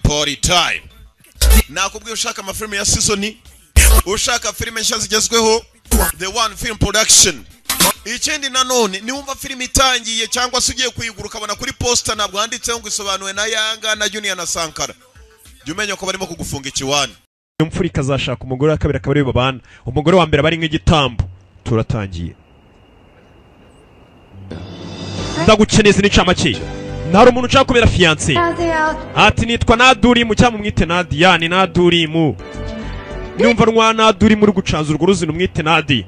party time. Nakubwiye ushaka amafilime ya season, ushaka filime nshya zigezweho, The One Film Production. Ikindi nanone ni wumva filime itangiye cyangwa se ugiye kuyigura ukabona kuri poster ntabwo handitseho ngo isobanuwe na Yanga na Junior na Sankara. Jya umenya ko barimo kugufunga ikiwani. Imfura ikazashaka umugore wa kabiri akaba ari babana. Umugore wa mbere bari nk'igitambo. Turatangiye. Ndagukeneza n'icamake. Ntari umuntu ushaka kubera fiancé. Ati nitwa Nadurimu cyangwa mwite Nadia, ni Nadurimu. Numva rwa Nadurimu uri gucanza urwo ruzino mwite Nadi.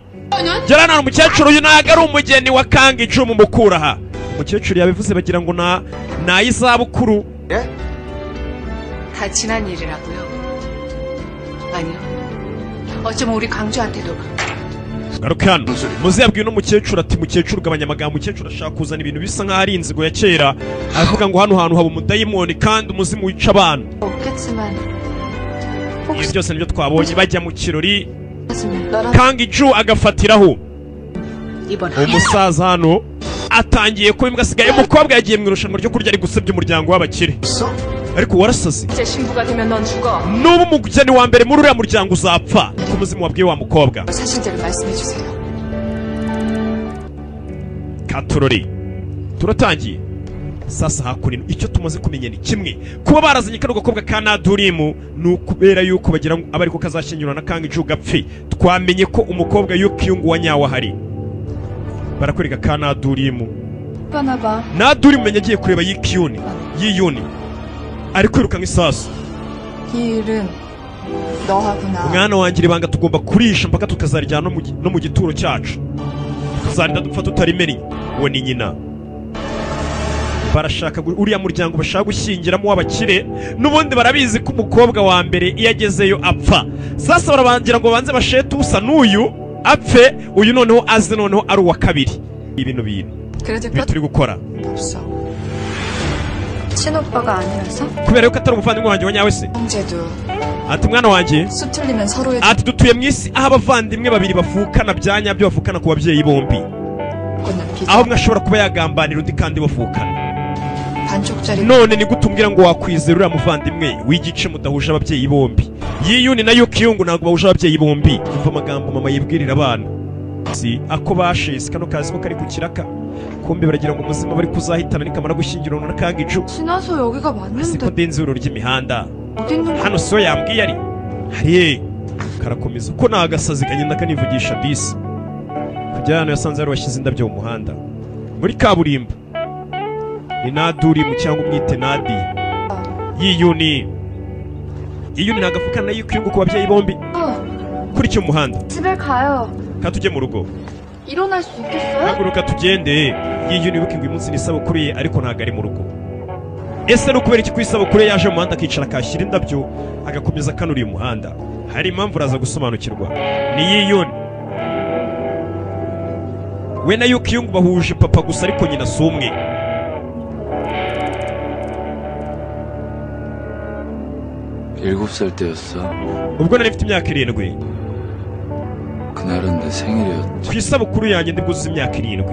Gerana umukecuru uyu naga ari umugeni wa Kanga Icumu mukuraha. Umukecuru yabivuze bagira ngo na izabukuru. 다 지난 일이라고요? 아니요. 어쩌면 우리 강주한테도. Garukano muze yabwiye no mukecuru ati mukecuru gabanya amagambo mukecuru ashaka kuzana ibintu bisa nka ari inzigo ya kera avuga ngo hano hantu haba umudayimoni kandi umuzimu wica abantu. Ibi byose nibyo twabonye bajya mu kirori Kanga Icu agafatiraho. Umusaza hano atangiye ko imbwa sigaye umukobwa yagiye mu irushanwa ryo kurya ari gusebya umuryango w'abakire. Ariko warasaze n'ubu umugeni wa mbere muri uriya muryango uzapfa ku muzimu wabwiye wa mukobwa. Katurori turatangiye sasa hakurino icyo tumaze kumenya ni kimwe kuba barazanye kano gakobwa ka Nadurimu nukubera yuko bagira ngo abari ko kazashinyura na Kanga Icu gapfe. Twamenye ko umukobwa y'ukiyungu wa nyawa hari barakwereka ka Nadurimu. Nadurimu menye agiye kureba yiyuni ari kwiruka nk'isasu. Mwana wanjye ibanga tugomba kurisha mpaka tukazaryana no mu gituro cyacu tuzarinda dupfa tutarimenye. Uwo ni nyina barashaka uriya muryango bashaka gushyingiramo w'abakire n'ubundi barabizi ko umukobwa wa mbere iyo agezeyo apfa. Sasa barabangira ngo banze bashete usa n'uyu apfe uyu noneho aze noneho ari uwa kabiri. Ibintu bituri gukora 친오빠가 아니라서? kubera yuko atari umuvandimwe wanjye wa nyawe se. Ati mwana wanjye ati dutuye mu isi aho abavandimwe babiri bavukana bya nyabyo bavukana ku babyeyi bombi aho umwe ashobora kuba yagambanira undi kandi bavukana. None ni gutumbwira ngo wakwizera uriya muvandimwe w'igice mudahuje ababyeyi bombi. Yiyuni na Yukiyungu ntabwo bahuje ababyeyi bombi. Umva amagambo mama yibwirira abana si ako bashese kano kazi ko kari ku kiraka kumbe baragira ngo umuzima bari kuzahitana nikamara gushyingirana na Kanga Icu. 지나서 여기가 맞는데. Siko denzuro ry'imihanda hano so yambwiye ari hari karakomeza ko nagasazi kagenda kanivugisha disi kujya hano yasanze ari washyize indabyo mu muhanda muri kaburimbo. Ni Nadurimu cyangwa umwite Nadi. Yiyuni nagafukana na Yukiyungu ku babyeyi bombi kuri cyo muhanda. 집에 가요. Katujye mu rugo. 일어날 수 있겠어요? Haguruka tugende. Yiyuni wibuke ngo umunsi ni isabukuru ye ariko ntago ari mu rugo. Ese no kubera iki kwisabukuru yaje mu muhanda akicara akashyira indabyo agakomeza kanuriye umuhanda. Hari impamvu uraza gusobanukirwa. Ni Yiyuni we na Yukiyungu bahuje papa gusa ariko nyina si umwe. ubwo nari mfite imyaka 7 그날은 내 생일이었죠. ku isabukuru yanjye ndiguze imyaka 7.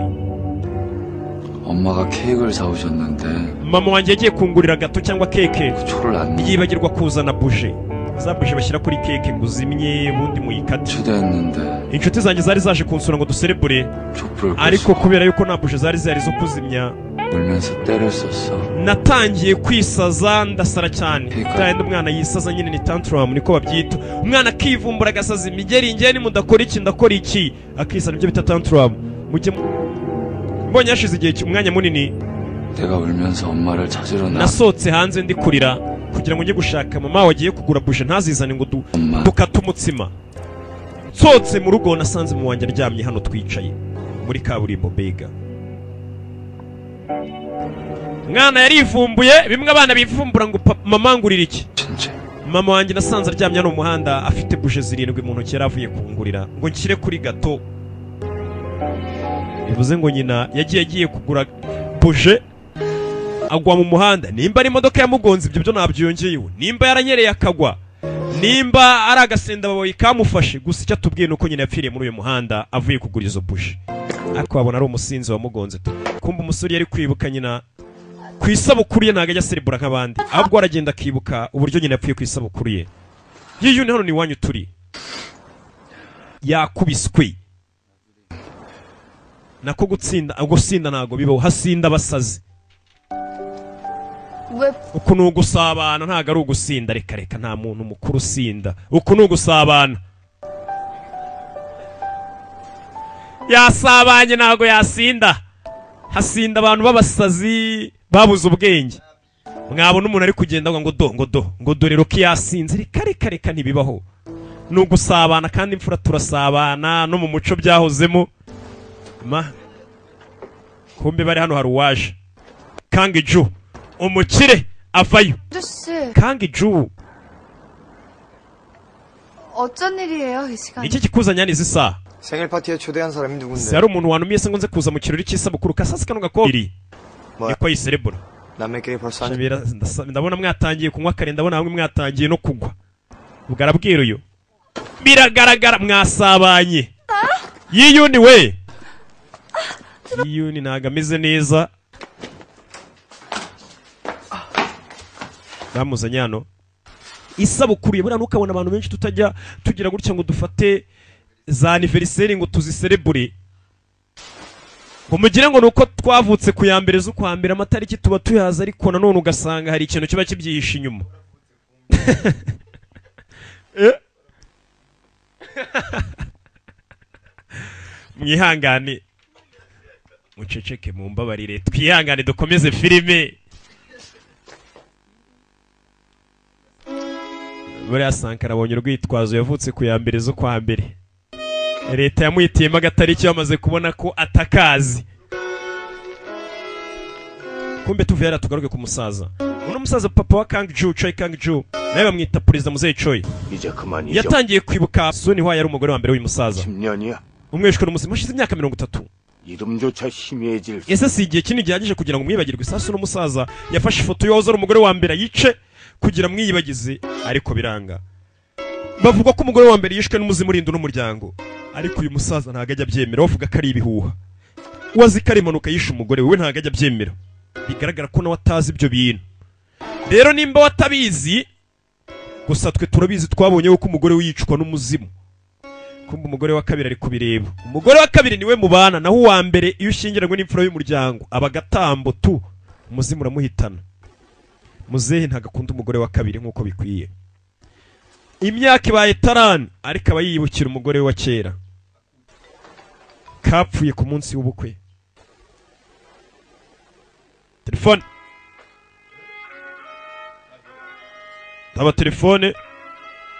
엄마가 케이크를 사오셨는데 mama wanjye yagiye kungurira gato cyangwa keke 초를 안 yibagirwa kuzana buje. Za buje bashyira kuri keke ngo zimye ubundi muyikate. 초대했는데 Inshuti zanjye zari zaje kunsura ngo duserebure ariko kubera yuko nta buje zari zo kuzimya 울면서 때를 썼어. natangiye kwisaza ndasara cyane. Kandi umwana yisaza nyine ni tantrum niko babyita. Umwana akivumbura agasaza imigeri ingeni mudakora iki ndakora iki akisa nibyo bita tantrum. Mujye mbonye yashize igihe umwanya munini 내가 울면서 엄마를 찾으러 nasohotse hanze ndi kurira kugira ngo njye gushaka mama wagiye kugura buje ntazizane ngo dukata umutsima. Nsohotse mu rugo nasanze mu wanjye aryamye hano twicaye muri kaburimbo mbega. Mwana yarivumbuye bimwe abana bivumbura ngo mama ngurira iki. Mama wanjye nasanze aryamye hano mu muhanda afite buje 7 mu ntoki yaravuye kungurira ngo nshyire kuri gato. Bivuze ngo nyina yagiye kugura buje agwa mu muhanda. Nimba ari imodoka yamugonze ibyo byo nabyongeyeho. Nimba yaranyereye akagwa. Nimba ari agasenda baboyi kamufashe gusa icyo tubwiye nuko nyina yapfiriye muri uyu muhanda avuye kugura izo buje. Ariko babona ari umusinzi wamugonze. Kumba umusore yari kwibuka nyina ku isabukuru ye ntago ajya serebura nk'abandi ahubwo aragenda akibuka uburyo nyine yapfuye ku isabukuru ye. Yiyuni hano ni iwanyu turi yakubiswe nako gusinda ntago bibaho, hasinda abasazi. Uku ni ugusabana ntago ari ugusinda. Reka nta muntu mukuru usinda. Uku ni ugusabana. Yasabanye ntago yasinda, hasinda abantu b'abasazi babuze ubwenge. Mwabona umuntu ari kugenda ngo do rero ko yasinze. Reka ntibibaho. Ni ugusabana kandi imfura turasabana no mu muco byahozemo. Kumbe bari hano hari uwaje. Kang Ju umukire avayo. Kang Ju 어쩐 일이에요 이 시간에? iki kikuzanya nizi saha? 생일 파티에 초대한 사람이 누군데? Yari umuntu wanumiye se ngo nze kuza mu kirori cy'isabukuru kasasi kano gakobiri. Niko yiserebura. 남매끼리 벌써 ndabona mwatangiye kunywa kare, ndabona hamwe mwatangiye no kugwa. Ubwo arabwira uyu biragaragara mwasabanye. Yiyuni we Yiyuni ntago ameze neza. Bamuzanye hano isabukuru ye, buriya ntukabona abantu benshi tutajya tugira gutya ngo dufate za anniversaire ngo tuziserebure ngo mugire ngo nuko twavutse ku ya mbere z'ukwa mbere amatariki tuba tuyaza, ariko nanone ugasanga hari ikintu kiba kibyihishe inyuma. Mwihangane muceceke mumbabarire twihangane dukomeze filime. Buriya Sankara abonye urwitwazo yavutse ku ya mbere z'ukwa mbere, leta yamuhitiyemo agatariki yamaze kubona ko atakazi. Kumbe tuvuye tugaruke ku musaza. Uno musaza papa wa Kang Ju, Choi Kang Ju, nawe bamwita Perezida Muzehe Choi. Yatangiye kwibuka Soni Hwa yari umugore wa mbere w'uyu musaza. Umweshwe n'umuzima hashize imyaka 30. Ese si igihe kinini gihagije kugira ngo mwibagirwe? Sasa uno musaza yafashe ifoto y'uwahoze ari umugore wa mbere yice kugira mwiyibagize, ariko biranga. Bavuga ko umugore wa mbere yishwe n'umuzimu urinda n'umuryango, ariko uyu musaza ntago ajya abyemera, bavuga ko ari ibihuha. Wazi ko ari impanuka yishe umugore we ntago ajya abyemera. Bigaragara ko nawe atazi ibyo bintu. Rero nimba watabizi, gusa twe turabizi, twabonye ko umugore we yicwa n'umuzimu. Kumbe umugore wa kabiri ari kubireba. Umugore wa kabiri niwe mubana, naho uwa mbere iyo ushingiranywe n'imfura y'umuryango abagatambo tu umuzimu uramuhitana. Muzehe ntagakunda umugore wa kabiri nkuko bikwiye. Imyaka ibaye tarani, ariko aba yiyibukira umugore we wa kera kapfuye ku munsi w'ubukwe. Telefone taba telefone.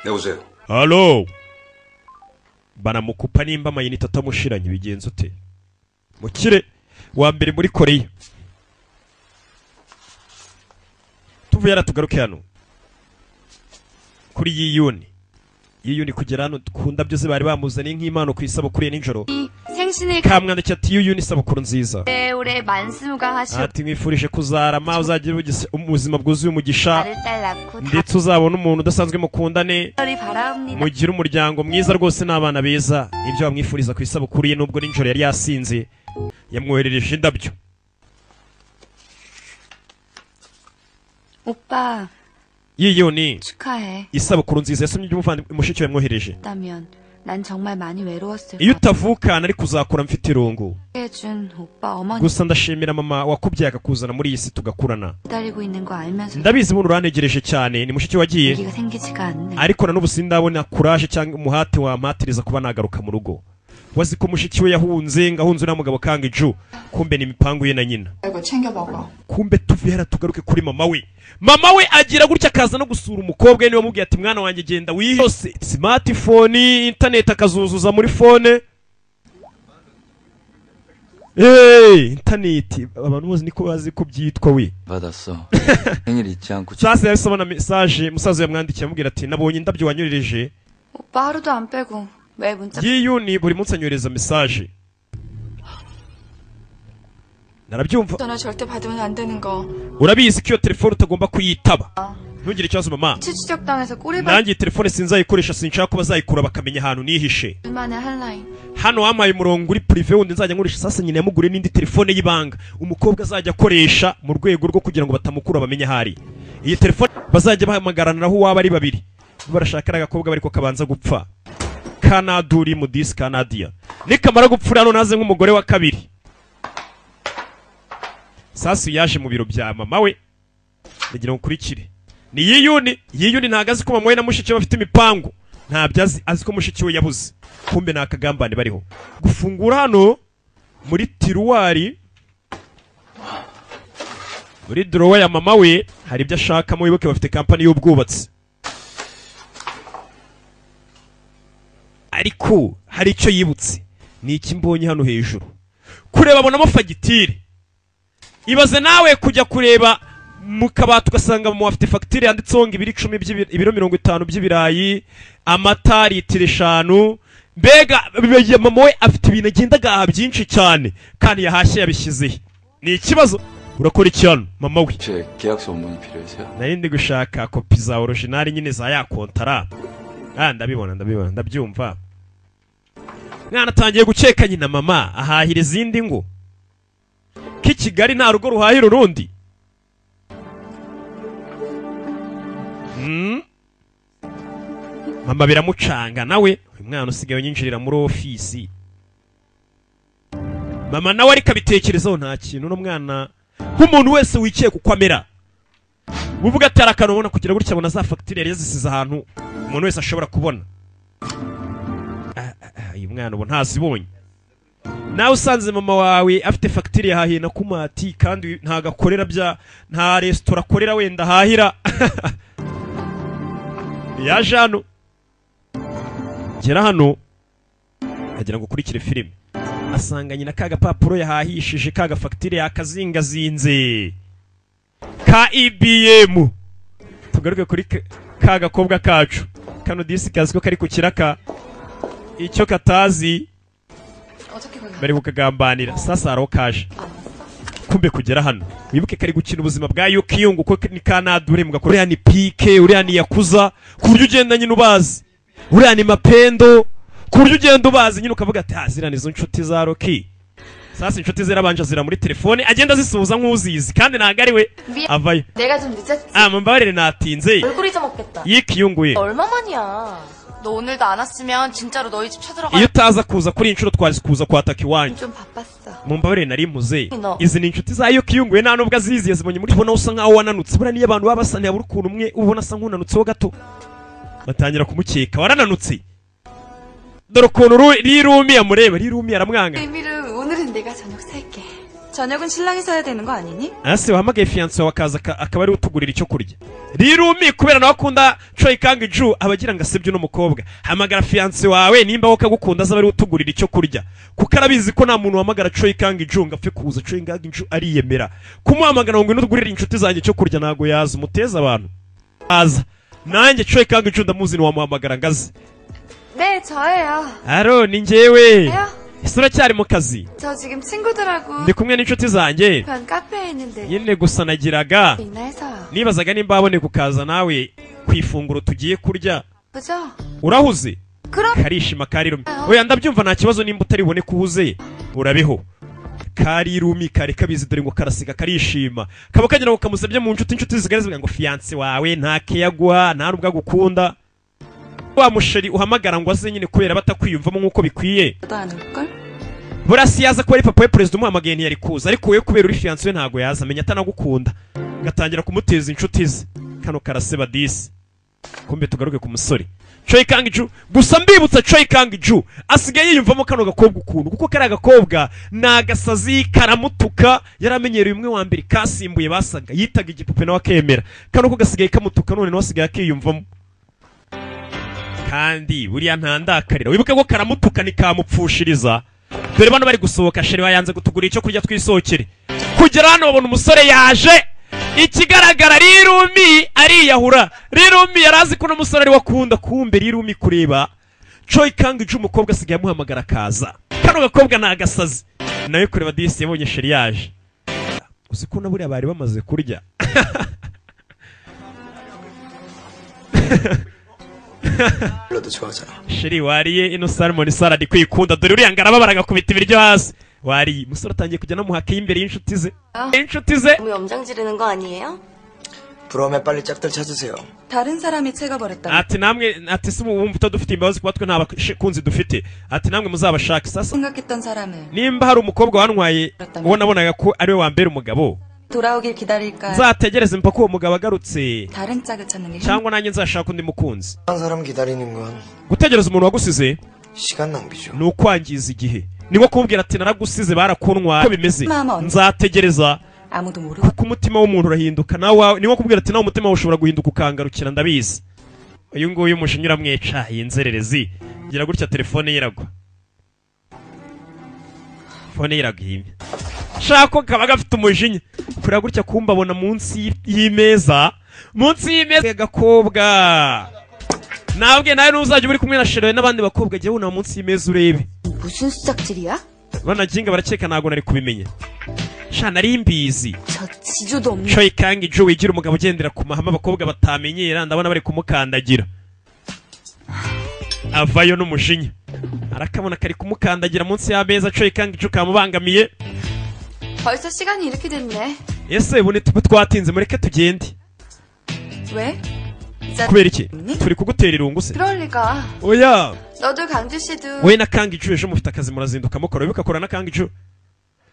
여보세요. Hello. Banamukupa nimba amayinite atamushiranye bigenze ute? Mukire wa mbere muri Korea. Tuvuye tugaruke hano kuri Yiyuni kugera hano kunda byo bari bamuzaniye nk'impano ku isabukuru ye nijoro. Kamwandikira ati Yiyuni isabukuru nziza. Ati mwifurije kuzarama, uzagira ubuzima bwuzuye umugisha, ndetse uzabona umuntu udasanzwe mukundane, mugire umuryango mwiza rwose n'abana beza. Ibyo bamwifuriza ku isabukuru ye, nubwo nijoro yari yasinze yamwoherereje indabyo. 오빠 Yiyuni 축하해. isabukuru nziza yasomye iby'umuvandimwe mushiki we yamwohereje. 난 정말 많이 외로웠을 Iyo utavukana ariko uzakura mfite irungu. 해준 오빠 어머니 Gusa ndashimira mama wakubyaye akakuzana muri iyi si tugakurana. 기다리고 있는 거 알면서 Ndabizi buno uranegereje cyane, ni mushiki wagiye, 얘기가 생기지가 않네. ariko na n'ubu sindabona courage cyangwa umuhate wampatiriza kuba nagaruka mu rugo. Wazi ko mushiki we yahunze ngahunze na mugabo Kang Ju, kumbe ni mipangu ye na nyina. 이거 챙겨 먹어. Kumbe tuvuye tugaruke kuri mama we. Mama we agira gutya akaza no gusura umukobwa we, niwe mubwiye ati mwana wanjye genda wiyose smartphone, internet akazuzuza muri phone. Internet abantu bose niko bazi ko byitwa we. 받았어. 생일 잊지 않고. Sasa yasoma message musaza yamwandikiye amubwira ati nabonye indabyo wanyorereje. 오빠 하루도 안 빼고 왜 문자? Yiyuni buri munsi anyoreza message. narabyumva 전화 절대 받으면 안 되는 거. urabizi ko iyo telefone utagomba kuyitaba ntugire ikibazo mama 추적당해서 꼬리발 nanjye telefone sinzayikoresha sinshaka ko bazayikura bakamenya ahantu nihishe 만에 한 라인. hano wampaye umurongo uri prive wundi nzajya nkoresha sasa nyine yamugure n'indi telefone y'ibanga umukobwa azajya akoresha mu rwego rwo kugira ngo batamukura bamenye ahari iyi telefone bazajya bahamagaranaho waba ari babiri barashaka agakobwa bariko kabanza gupfa Kanaduri mu disi Kanadia nikamara gupfura hano naze nk'umugore wa kabiri Sasu yaje mu biro bya mama we ndagira ngo kurikire ni yiyuni ntagazi ko mama we na mushiki bafite imipango ntabyo azi ko mushiki we yabuze kumbe nakagambane bariho gufungura hano muri tiruwari muri drawer ya mama we hari ibyo ashaka mu wibuke bafite kampani y'ubwubatsi ariko hari icyo yibutse ni iki mbonye hano hejuru kureba abonamo fagitire ibaze nawe kujya kureba mu kabati ugasanga mu afite fagitire yanditseho ngo ibiro 10 ibiro 50 by'ibirayi amata litiro 5 mbega mama we afite ibintu agenda gaha byinshi cyane kandi yahashye yabishyizehe ni ikibazo urakora iki hano mama we 계약서 원본이 필요해서요? nari ndi gushaka kopi za original nyine za ya kontara ndabibona ndabyumva mwana atangiye guceka nyina mama ahahira izindi ngo k'Ikigali nta rugo ruhahira urundi mama biramucanga nawe uyu mwana usigaye unyinjirira muri ofisi mama nawe ariko abitekerezaho nta kintu no mwana nk'umuntu wese wikiye kuko amera buvuga ati arakana ubona kugira gutya abona za fagitire yari yazisize ahantu umuntu wese ashobora kubona uyu mwana ubu ntazibonye nawe usanze mama wawe afite fagitire yahahiye na kumati kandi ntagakorera nta resitora akorera wenda ahahira yaje hano gera hano agira ngo ukurikire filime asanga nyina ka gapapuro yahahishije ka gafagitire yakazingazinze ka IBM tugaruke kuri ka gakobwa kacu kano disi kazi ko kari ku kiraka icyo katazi bari kukagambanira sasa aro kaje kumbe kugera hano wibuke kari gukina ubuzima bwa Yukiyungu ko ni Kanadure mugakora ni Pike uriya ni Yakuza ku buryo ugenda nyine ubazi uriya ni Mapendo ku buryo ugenda ubazi nyine ukavuga ati zira nizo nshuti za Rocky sasa inshuti zirabanje zira muri telefone agenda zisuhuza nk'uzizi kandi ntago ari we avayo 내가 좀 늦었지. mumbabarire natinze 얼굴 잊어먹겠다. Yikiyunguye 얼마만이야. 너 오늘도 안 왔으면 진짜로 너희 집 쳐들어가. iyo utaza kuza kuri inshuro twari kuza kwataka iwanyu 좀 바빴어. mumbabarire nari muze izi ni inshuti za Yukiyunguye nta nubwo azizi yazibonye muri ubona usa nkaho wananutse bura niyo abantu baba basaniye buri kuntu umwe ubona asa nk'unanutseho gato batangira kumukeka warananutse dore ukuntu rirumi amureba rirumi aramwanga 의미를 오늘은 내가 저녁 살게. 저녁은 신랑이 사야 되는 거 아니니? ase wahamagaye fiance wawe akaza akaba ari utugurira icyo kurya rirumi kubera nawe akunda Choi Kang-ju abagira ngo asebye n'umukobwa hamagara fiance wawe nimba wowe kagukunda azaba ari utugurira icyo kurya kuko arabizi ko nta muntu wamagara Choi Kang-ju ngo apfe kuza Choi Kang-ju ariyemera kumuhamagara ngo n'utugurire inshuti zanjye cyo kurya nago yaza umuteza abantu aza nanjye Choi Kang-ju ndamuzi ni wamuhamagara ngaze 네, 저예요. aro ni njyewe 왜요? isura cyari mu kazi 저 지금 친구들하고 ndi kumwe n'inshuti zanjye 그 카페에 있는데 nyine gusa nagiraga 있나 해서요. nibazaga nimba abone kukaza nawe ku ifunguro tugiye kurya 그죠? urahuze 그럼 karishima karirumi oya ndabyumva nta kibazo nimba utari bubone kuhuze urabeho karirumi kare kabizi dore ngo karasiga karishima kaba kagira ngo kamusabye mu inshuti zigare zivuga ngo fiance wawe nta keyaguha nta nubwo agukunda wa musheri uhamagara ngo aze nyine kubera batakwiyumvamo nk'uko bikwiye burasi yaza ko ari papa we perezida umuhamagaye ntiyari kuza ariko we kubera uri fiance we ntago yaza amenya atanagukunda gatangira kumuteza inshuti ze kano karaseba disi kumbe tugaruke ku musore Choi Kang-ju gusa mbibutsa Choi Kang-ju asigaye yiyumvamo kano gakobwa ukuntu kuko kari agakobwa nagasazi karamutuka yaramenyereye umwe wa mbere kasimbuye basaga yitaga igipupe nawe akemera kano ko gasigaye kamutuka none nawe asigaye akiyumvamo kandi buriya ntandakarira wibuke ko karamutuka nikamupfushiriza dore bano bari gusohoka sheri bayanze gutugura icyo kurya twisokere kugera hano babona umusore yaje ikigaragara rirumi ariyahura rirumi yarazi ko n'umusore ari wakunda kumbe rirumi kureba Choi Kang-ju umukobwa asigaye amuhamagara kaza kano gakobwa ni agasazi nawe kureba disi yabonye sheri yaje uzi ko na buriya bari bamaze kurya 불러도 좋아하잖아. sheri wariye ino salmon salad kwikunda dore uriya ngaraba baragakubita ibiryo hasi wari musore atangiye kujya namuhaka imbere y'inshuti ze inshuti ze 너무 염장 지르는 거 아니에요? 부러우면 빨리 짝들 찾으세요. 다른 사람이 채가버렸다. ati namwe ati si wumva utadufite imbabazi kuba twe nta bakunzi dufite ati namwe muzabashaka sasa 생각했던 사람을 nimba hari umukobwa wantwaye uwo nabonaga ko ari we wambera umugabo 돌아오길 기다릴까? nzategereze mpaka uwo mugabo agarutse 다른 짝을 찾는 게 cyangwa nanjye nzashaka undi mukunzi 한 사람 기다리는 건 gutegereza umuntu wagusize 시간 낭비죠. ni ukwangiza igihe ni nko kumubwira ati naragusize barakuntwa ko bimeze Mama. nzategereza 아무도 모르고 kuko umutima w'umuntu urahinduka nawe ni nko kubwira ati nawe umutima wawe ushobora guhinduka ukangarukira ndabizi uyu nguyu umujinya uramwica y'inzererezi gira gutya telefone ye iragwa fone ye iragwimye shaka ko kaba gafite umujinya kureba gutya kumbabona munsi y'imeza gakobwa nabwe nawe n'uzajya uri kumwe na sherewe n'abandi bakobwa jya wunama munsi y'imeza urebe 무슨 수작질이야? banaginga barakeka ntabwo nari kubimenya sha nari mbizi 저 지조도 없는 Choi Kang Jo wigira umugabo ugendera ku mahame abakobwa batamenyera ndabona bari kumukandagira avayo n'umujinya arakabona kari kumukandagira munsi y'ameza Choi Kang Jo kamubangamiye 벌써 시간이 이렇게 됐네. ese bune twatinze mureke tugende 왜? 이자 kubera iki turi kugutera irungu se 그럴 리가. oya 너도 강주 씨도 we na Kang Jo ejo mufite akazi murazinduka mukora bikakora na Kang Jo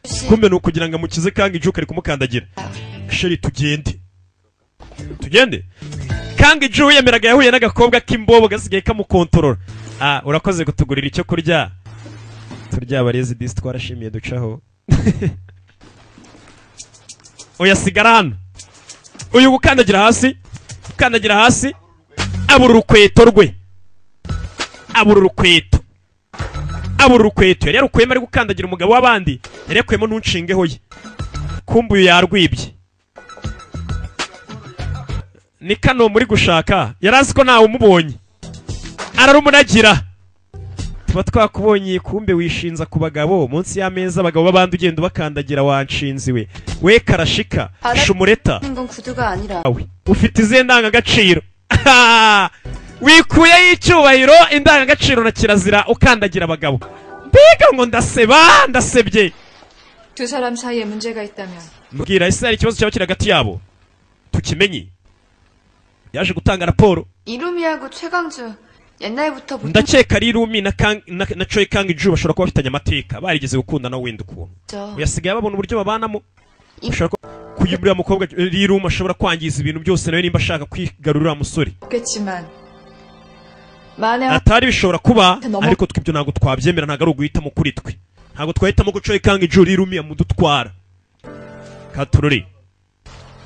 씨. kumbe nukugira ngo amukize Kang Jo kari kumukandagira sheri tugende Kang Jo yemeraga yahuye n'agakobwa k'imbobo gasigaye kamukontorora urakoze kutugurira icyo kurya turya abarezi disi twarashimiye ducaho oya sigara hano uyu gukandagira hasi abura urukweto rwe yari yarukuyemo ari gukandagira umugabo w'abandi yari yakuyemo ntunshingeho ye kumbe uyu yarwibye ni kano muri gushaka yari azi ko ntawe umubonye ararumunagira tuba twakubonye kumbe wishinza ku bagabo munsi y'ameza abagabo b'abandi ugenda ubakandagira wanshinziwe we karashika shumureta 건 구두가 아니라 ufite izihe ndangagaciro wikuyeho icyubahiro indangagaciro na kirazira ukandagira abagabo mbega ngo ndasebye 두 사람 사이에 문제가 있다면 mbwira ese hari ikibazo cyaba kiri hagati yabo tukimenye yaje gutanga raporo 이루미하고 최강주 옛날부터 보통 ndakeka ari Irumi na Choi Kang Jo bashobora kuba bafitanye amateka barigeze gukundana wenda ukuntu uyasigaye babona uburyo babanamo kuyimurira mukobwa Irumi ashobora kwangiza ibintu byose nawe nimba ashaka kwigarurira musore 없겠지만 만에 atari bishobora kuba ariko twibyo ntabwo twabyemera ntabwo ari uguhitamo kuri twe ntabwo twahitamo ko Choi Kang Jo Irumi amudutwara katururi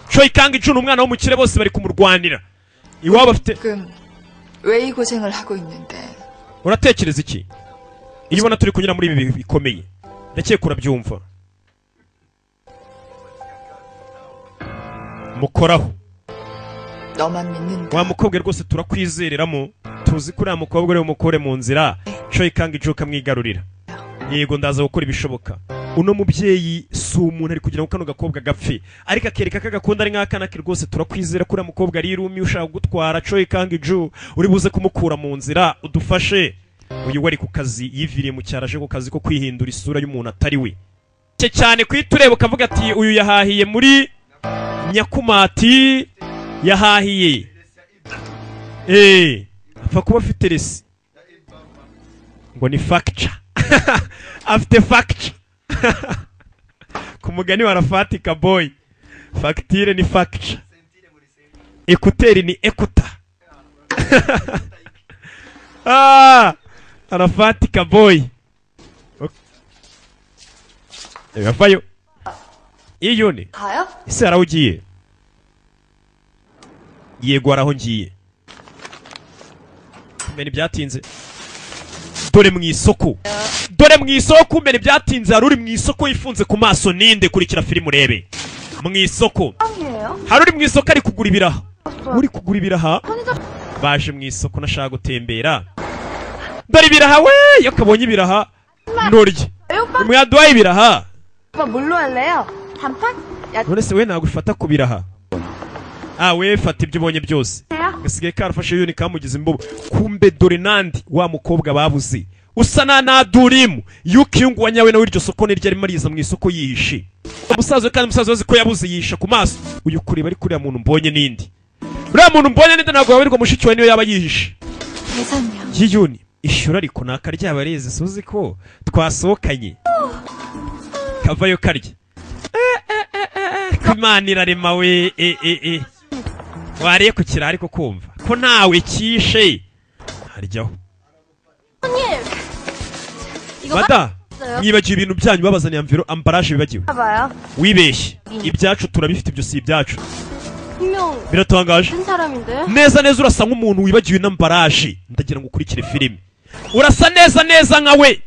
Choi Kang Jo n'umwana w'umukire bose bari kumurwanira iwabo afite 왜 이 고생을 하고 있는데 uratekereza iki iyo ubona turi kunyura muri ibi bihe bikomeye ndakeka urabyumva mukoraho 너만 믿는다. wa mukobwa rwose turakwizereramo tuzi ko uriya mukobwa uri umukore mu nzira Choi Kang Jo kamwigarurira yego ndaza gukora ibishoboka uno mubyeyi si umuntu ari kugira ngo kano gakobwa gapfe ariko akereka ko agakunda ari nk'akana ke rwose turakwizera ko uriya mukobwa ari Irumi ushaka gutwara Choi Kang Jo uri buze kumukura mu nzira udufashe uyu wari ku kazi yiviriye mu cyaro aje ku kazi ko kwihindura isura y'umuntu atari we cyane kwitureba ukavuga ati uyu yahahiye muri Nyakumati yahahiye apfa kuba afite resi ngo ni facture afite facture ku mugani wa Rafatika boy facture ni facture ekuteri ni ekuta Rafatika boy yafayo iyo ni 가요? ese araho ugiye yego araho ngiye mbere byatinze dore mu isoko mbere byatinze hari uri mu isoko yifunze ku maso ninde kurikira filime urebe mu isoko hari uri mu isoko ari kugura ibiraha baje mu isoko nashaka gutembera dore ibiraha we iyo kabonye ibiraha ntorye mwaduhaye ibiraha 오빠 뭘로 할래요? 단팥? none se we ntabwo ufata kubiraha we fata ibyo ubonye byose gasigaye karafashe yuni kamugize imbobo kumbe dore nandi wa mukobwa babuze usa na Nadurimu Yukyungu wanyawe nawe iryo soko niryo arimo ariza mu isoko yihishe umusaza kandi umusaza wazi ko yabuze yisha ku maso uyu kureba ari kuriya muntu mbonye nindi uriya muntu mbonye ninde ntabwo wabirirwa mushiki we niyo yaba yihishe Yuni ishyura ariko nakarya bareze suzi ko twasohokanye kavayo karya Imana irarema we wariye ku kirari ko kumva ko nawe kishe haryaho Bada mwibagiwe ibintu byanyu babazaniye ambaraje bibagiwe wibeshye ibyacu turabifite ibyo si ibyacu biratangaje neza neza urasa nk'umuntu wibagiwe n'ambaraje ndagira ngo ukurikire filime urasa neza nkawe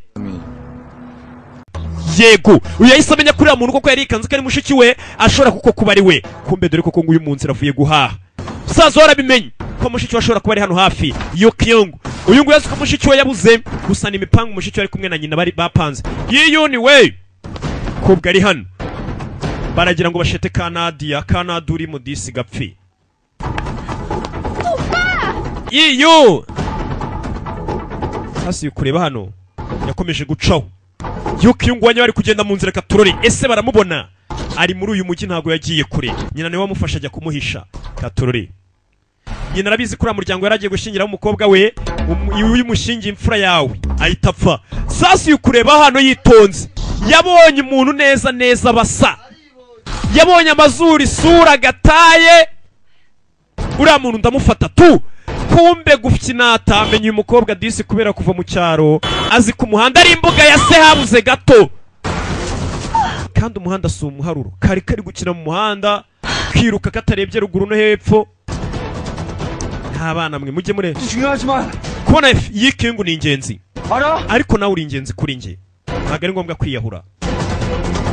yego uyahise amenya kuri muntu koko yarikanze ko ari mushiki we ashobora kuba ari we kumbe dore koko nguyu munsi ravuye guhaha sazo warabimenye ko mushiki we ashobora kuba ari hano hafi Yukyungu uyu nguyu ko mushiki we yabuze gusa ni imipango mushiki we ari kumwe na nyina bari bapanze Yuni we kubwa ari hano baragira ngo bashete Kanaduri mu disi gapfi iyo hasi kureba hano yakomeje gucaho Yukyungu wanyawe ari kugenda mu nzira Katurori ese baramubona ari muri uyu mujyi ntago yagiye kure nyina niwe wamufasha ajya kumuhisha Katurori nyina arabizi kuri muryango yaragiye gushingira umukobwa we uyu mushingi imfura yawe ahita apfa sasa yukureba hano yitonze yabonye umuntu neza basa yabonye amazuru isura gataye uriya muntu ndamufata tu kumbe gufyinata amenye uyu mukobwa disi kubera kuva mu cyaro azi ku muhanda ari imbuga ya se habuze gato kandi umuhanda si umuharuro kari gukina mu muhanda kiruka katarebye ruguru no hepfo abana mwe mujye mure kubona Yukyungu ni ingenzi ariko nawe uri ingenzi kuri nge ntabwo ari ngombwa kwiyahura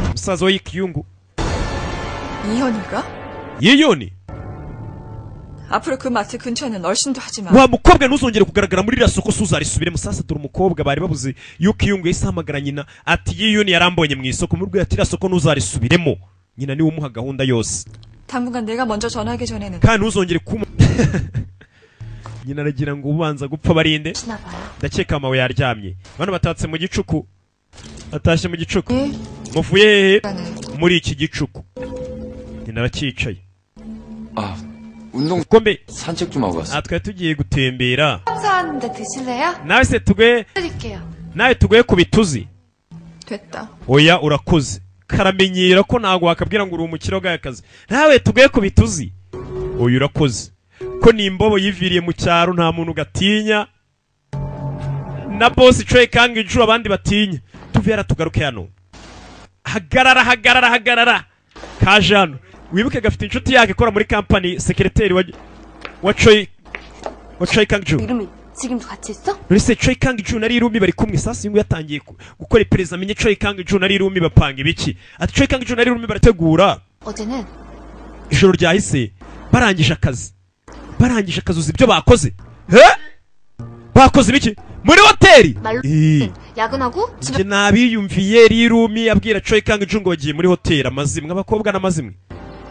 umusaza wa Yukyungu Yuni 앞으로 그 마트 근처에는 얼씬도 하지 마. 와 mukobwa ntuzongere kugaragara muri rasoko suzarisubire musasa dore umukobwa bari babuze Yukyungu yahise ahamagara nyina ati Yuni yarambonye mu isoko mu rwego ati rasoko ntuzarisubiremo nyina niwe umuha gahunda yose 당분간 내가 먼저 전화하기 전에는 kandi ntuzongere nyina aragira ngo ubanza gupfa barinde ndakeka amawe yaryamye bano batatse mu gicuku atashye mu gicuku muvuye hehe muri iki gicuku nyina arakicaye 운동 kombe 산책 좀 하고 왔어. twari tugiye gutembera 사왔는데 드실래요? nawe se tugoye 드릴게요. nawe tugoye ku bituzi 됐다. oya urakoze karamenyera ko ntago wakabwira ngo uri umukire w'akazi nawe tugoye ku bituzi oya urakoze ko ni imbobo yiviriye mu cyaro nta muntu gatinya na boss Choi Kang-ju abandi batinya tuvera tugaruke hano hagarara kaje hano wibuke gafite inshuti yake ikora muri company secretary wa Choi Kang-ju 이름이 지금도 같이 있어? Ese Choi Kang-ju nari Irumi bari kumwe sasa ingu yatangiye gukora iperereza amenye Choi Kang-ju nari Irumi bapanga ibiki ati Choi Kang-ju nari Irumi barategura 어제는 ijoro ryahise barangije akazi uzi ibyo bakoze bakoze ibiki muri hoteli 야근하고 nje nabiyumviye Irumi abwira Choi Kang-ju ngo bagiye muri hoteli amazimwe abakobwa n'amazimwe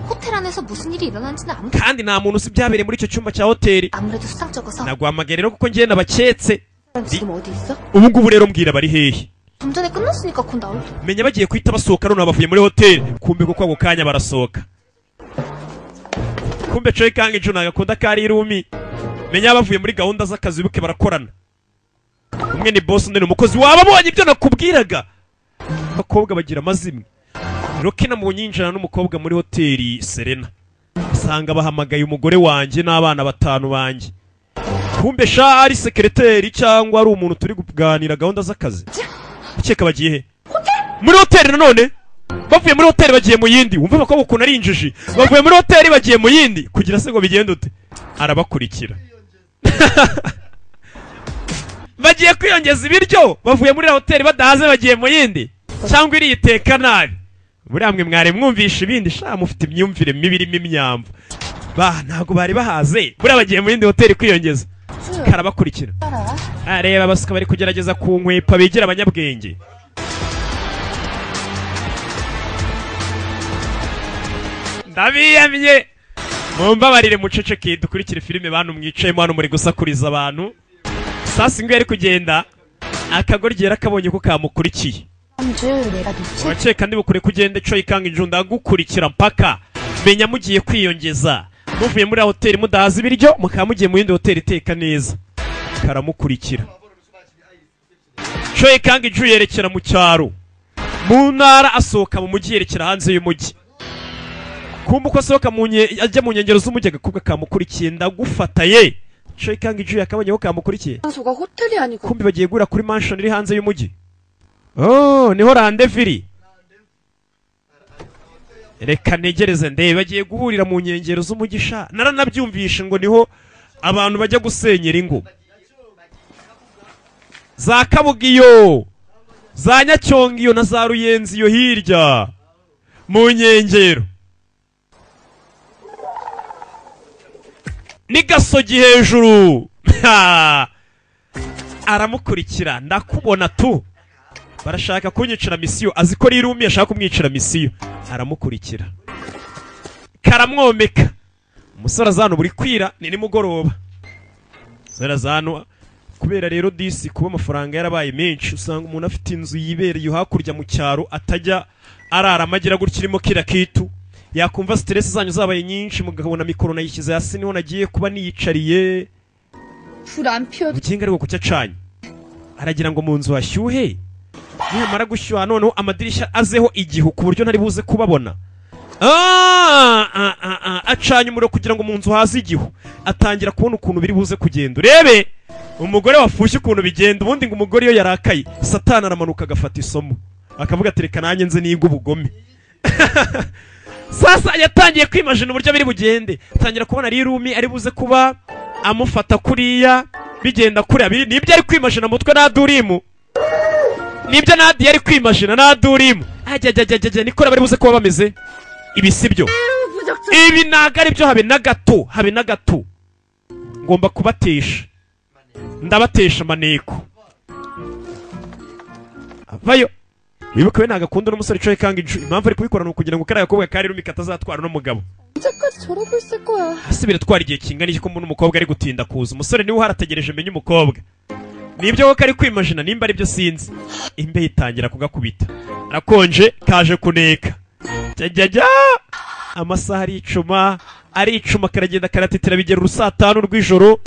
호텔 안에서 무슨 일이 일어난지는 아무도 kandi nta muntu uzi byabereye muri icyo cyumba cya hoteli 아무래도 수상쩍어서 nagwamagara rero kuko ngiye nabaketse 지금 어디 있어? ubu ngubu rero mbwira bari hehe 좀 전에 끝났으니까 곧 나올 menya bagiye kwita basohoka none bavuye muri hoteli kumbe kuko ako kanya barasohoka kumbe Choi Kang-ju nagakunda kari Irumi menya bavuye muri gahunda z'akazi buke barakorana umwe ni boss undi ni umukozi wababonye ibyo nakubwiraga abakobwa bagira amazimwe Rocky namubonye yinjirana n'umukobwa muri hoteli Serena asanga bahamagaye umugore wanjye n'abana batanu banjye kumbe sha ari secretary cyangwa ari umuntu turi kuganira gahunda z'akazi ukeka bagiye he muri hoteli nanone bavuye muri hoteli bagiye mu yindi wumva bakobwa ukuntu ari injiji bavuye muri hoteli bagiye mu yindi kugira se ngo bigende ute arabakurikira bagiye kwiyongeza ibiryo bavuye muri hoteli badahaze bagiye mu yindi cyangwa iriyiteka nabi buriya mwe mwari mwumvisha ibindi sha mufite imyumvire mibi irimo imyamvu ntabwo bari bahaze buriya bagiye mu yindi hoteli kwiyongeza karabakurikira reba basuka bari kugerageza kunkwepa bigira abanyabwenge ndabiyamye mumbabarire muceceke dukurikire filime bantu mwicayemo hano muri gusakuriza abantu sasa ingwe yari kugenda akagorgera kabonye ko kamukurikiye wakeka ndibukure kugenda Choi Kang-ju ndagukurikira mpaka menya mugiye kwiyongeza muvuye muri hoteli mudahaza ibiryo mukaba mugiye mu yindi hoteli iteka neza karamukurikira Choi Kang-ju yerekera mu cyaro mu ntara asohoka mu mujyi yerekera hanze y'umujyi kumba uko asohoka ajya mu nkengero z'umujyi agakobwa kamukurikiye ndagufata ye Choi Kang-ju yakabonye ko kamukurikiye kumbi bagiye gura kuri mansion iri hanze y'umujyi oh niho rendezvous reka negereze ndebe bagiye guhurira mu nkengero z'umugisha naranabyumvishe ngo niho abantu bajya gusenyera ingo za Kabugiyo za Nyacyongiyo na za Ruyenzi yo hirya mu nkengero ni Gasogi hejuru aramukurikira ndakubona tu barashaka kunyicira misiyo azi ko rirumi ashaka kumwicira misiyo aramukurikira karamwomeka umusore azano buri kwira ni nimugoroba umusore azano kubera rero disi kuba amafaranga yarabaye menshi usanga umuntu afite inzu yibereye hakurya mu cyaro atajya arara amagira gutya kira kitu yakumva stress zanyu zabaye nyinshi mugabona mikoro nayishyize hasi niho nagiye kuba niyicariye bukinga ariko kucyacanye aragira ngo mu nzu hashyuhe nimara gushyuha noneho amadirishya azeho igihu ku buryo ntari buze kubabona acanye umuriro kugira ngo mu nzu haze igihu atangira kubona ukuntu biri buze kugenda urebe umugore wafushye ukuntu bigenda ubundi ngo umugore iyo yarakaye satani aramanuka agafata isomo akavuga ati reka nanjye nze niga ubugome sasa yatangiye kwimagina uburyo biri bugende atangira kubona rirumi ari buze kuba amufata kuriya bigenda kuri abiri nibyo ari kwimagina mutwe na Durimu nibyo nadi yari kwimagina na Durimu ajya nikora bari buze kuba bameze ibi sibyo ibi naga ari byo habe na gato ngomba kubatesha ndabatesha maneko vayo wibuke we nagakunda n'umusore Choi Kang-ju impamvu ari kubikorana kugira ngo kariya gakobwa kari rumi katazatwara n'umugabo asibira twara igihe kingana iki ko mbona umukobwa ari gutinda kuza umusore niwe harategereje menye umukobwa nibyo ko kari kwimagina nimba ari byo sinzi imbe yitangira kugakubita arakonje kaje kuneka jajja amasaha aricuma karagenda karatetera bigera urusatanu rw'ijoro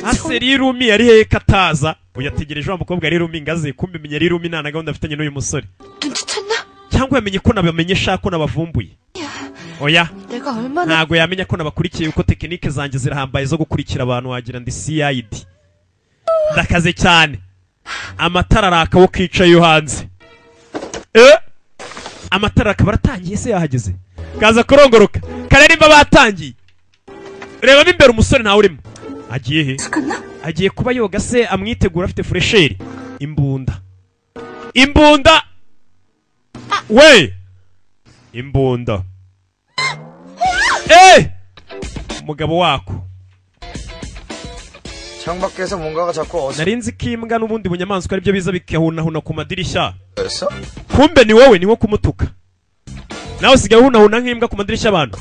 aseri rumi yari he kataza uyategereje wa mukobwa ari rumi ngaze kumbe menya ari rumi nana gahunda afitanye n'uyu musore cyangwa yamenye ko nabamenyesha ko nabavumbuye oya ntago yamenya ko nabakurikiye uko tekinike zanjye zirahambaye zo gukurikira abantu wagira ndi CID ndakaze cyane amatara araka wo kicaye yo hanze amatara akaba aratangiye se yahageze kaza kurongoroka karirimba batangiye reba imbere umusore ntawe urimo agiye he agiye kuba yoga se amwitegura afite fresheri imbunda we imbunda umugabo wako 창밖에서 뭔가가 자꾸 narinzi ko imbwa n'ubundi bunyamaswa ari byo biza bikahunahuna ku madirishya kumbe ni wowe niwo kumutuka nawe usigaye hunahuna nk'imbwa ku madirishya abantu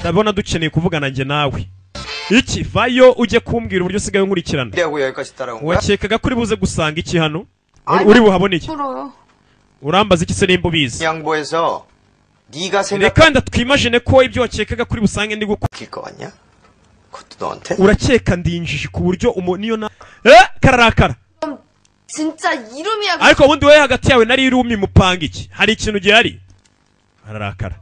ndabona dukeneye kuvugana njye nawe iki vayo ujye kumbwira uburyo usigaye nkurikirana wakekaga kuri buze gusanga iki hano uri buhabone iki urambaza iki se nimba ubizi reka ndatwimagine ko ibyo wakekaga kuri busange ndi gukora urakeka ndinjije ku buryo niyo na kararakara ariko ubundi wowe hagati yawe nari irumi mupanga iki hari ikintu gihari ararakara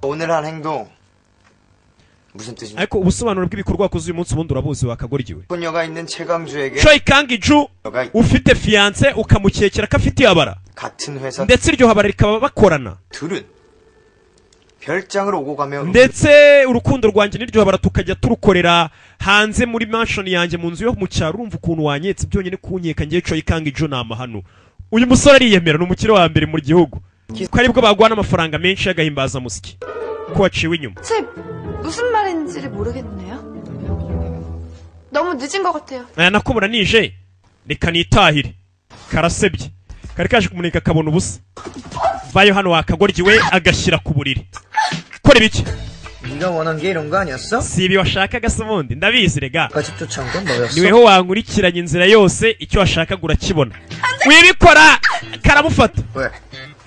ariko ubusobanuro bw'ibikorwa wakoze uyu munsi ubundi urabuzi wakagoryiwe Choi Kang-ju ufite fiance ukamukekera ko afite habara ndetse iryo habara rikaba bakorana ndetse urukundo rwanjye n'iryo habara tukajya turukorera hanze muri mansion yanjye mu nzu yo mu cyaro urumva ukuntu wanyetse byonyine kunyeka ngiye Choi Kang-ju ni amahano uyu musore ariyemera ni umukire wa mbere mu gihugu ko aribwo bagwana amafaranga menshi y'agahimbaza musiki ko waciwe inyuma 무슨 말인지를 모르겠네요. 너무 늦은 것 같아요. nakubura nije reka nitahire karasebye kari kaje kumuneka kabona ubusa vayo hano wakagoryiwe agashyira ku buriri kora ibiki 네가 원한 게 이런 거 아니었어? si ibi washakaga se ubundi ndabizi rega 아직도 참건 너였어? niweho wankurikiranye inzira yose icyo washakaga urakibona wibikora karamufata 왜?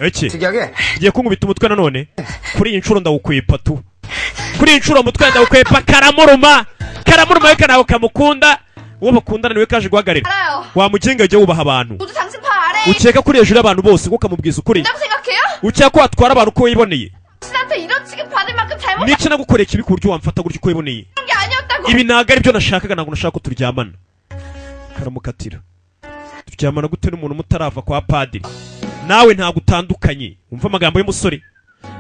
iki 특이하게? ngiye kunkubita umutwe nanone kuri iyi nshuro ndawukwepa tu kuri iyi nshuro umutwe ndawukwepa karamuruma reka nawe kamukunda uwo bakundana niwe kaje guhagarira 알아요. wamugenga ujye wubaha abantu 모두 당신 파 아래. ukeka kuri hejuru y'abantu bose kuko kamubwiza ukuri 뭐라고 생각해요? ukeka ko watwara abantu uko wiboneye 당신한테 이런 취급 받을 만큼 잘못한 n'iki nagukoreye kibi ku buryo wamfata gutyo uko wiboneye 게 아니었다고. ibi ntabwo ari byo nashakaga ntabwo nashaka ko turyamana karamukatira turyamana gute n'umuntu mutarava kwa padiri nawe ntabwo utandukanye umva amagambo y'umusore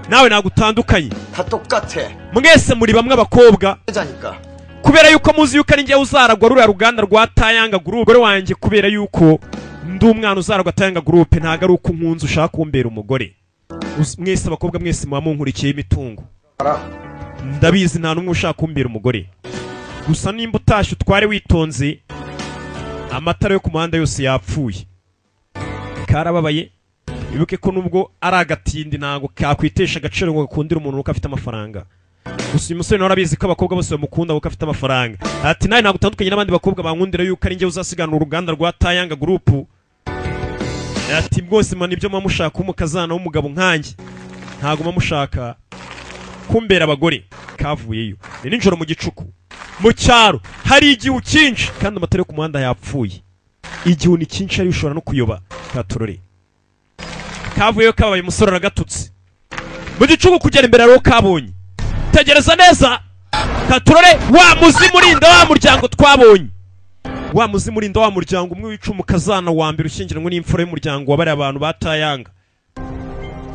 nawe ntabwo utandukanye 다 똑같아. mwese muri bamwe abakobwa 여자니까. kubera yuko muzi yuko ari njyewe uzaragwa ruriya ruganda rwa Tayanga Group umugore wanjye kubera yuko ndi umwana uzaragwa Tayanga Group ntabwo ari uko nkunze ushaka kumbera umugore mwese abakobwa mwese muba munkurikiye imitungo 알아. ndabizi nta n'umwe ushaka kumbera umugore gusa nimba utashye utware witonze amatara yo ku muhanda yose yapfuye karababaye wibuke ko nubwo ari agatindi ntabwo kakwitesha agaciro ngo gakundire umuntu uko afite amafaranga gusa uyu musore nawe arabizi ko abakobwa bose bamukunda kuko afite amafaranga ati nawe ntabwo utandukanye n'abandi bakobwa bankundira yuko ari njye uzasiganura uruganda rwa Tayanga Group ati bwose man ibyo muba mushaka umukazana w'umugabo nkanjye ntabwo muba mushaka kumbera abagore kavuyeyo ni nijoro mu gicuku mu cyaro hari igihu cyinshi kandi amatara yo ku muhanda yapfuye igihu ni cyinshi ari ushobora no kuyoba katorore kavuyeyo kabaye umusore aragatutse mu gicuku kugera imbere rero kabonye tegereza neza katorore wa muzimu urinda wa muryango twabonye wa muzimu urinda wa muryango umwe wica umukazana wa mbere ushyingiranwe n'imfura y'umuryango wabariye abantu ba Tayanga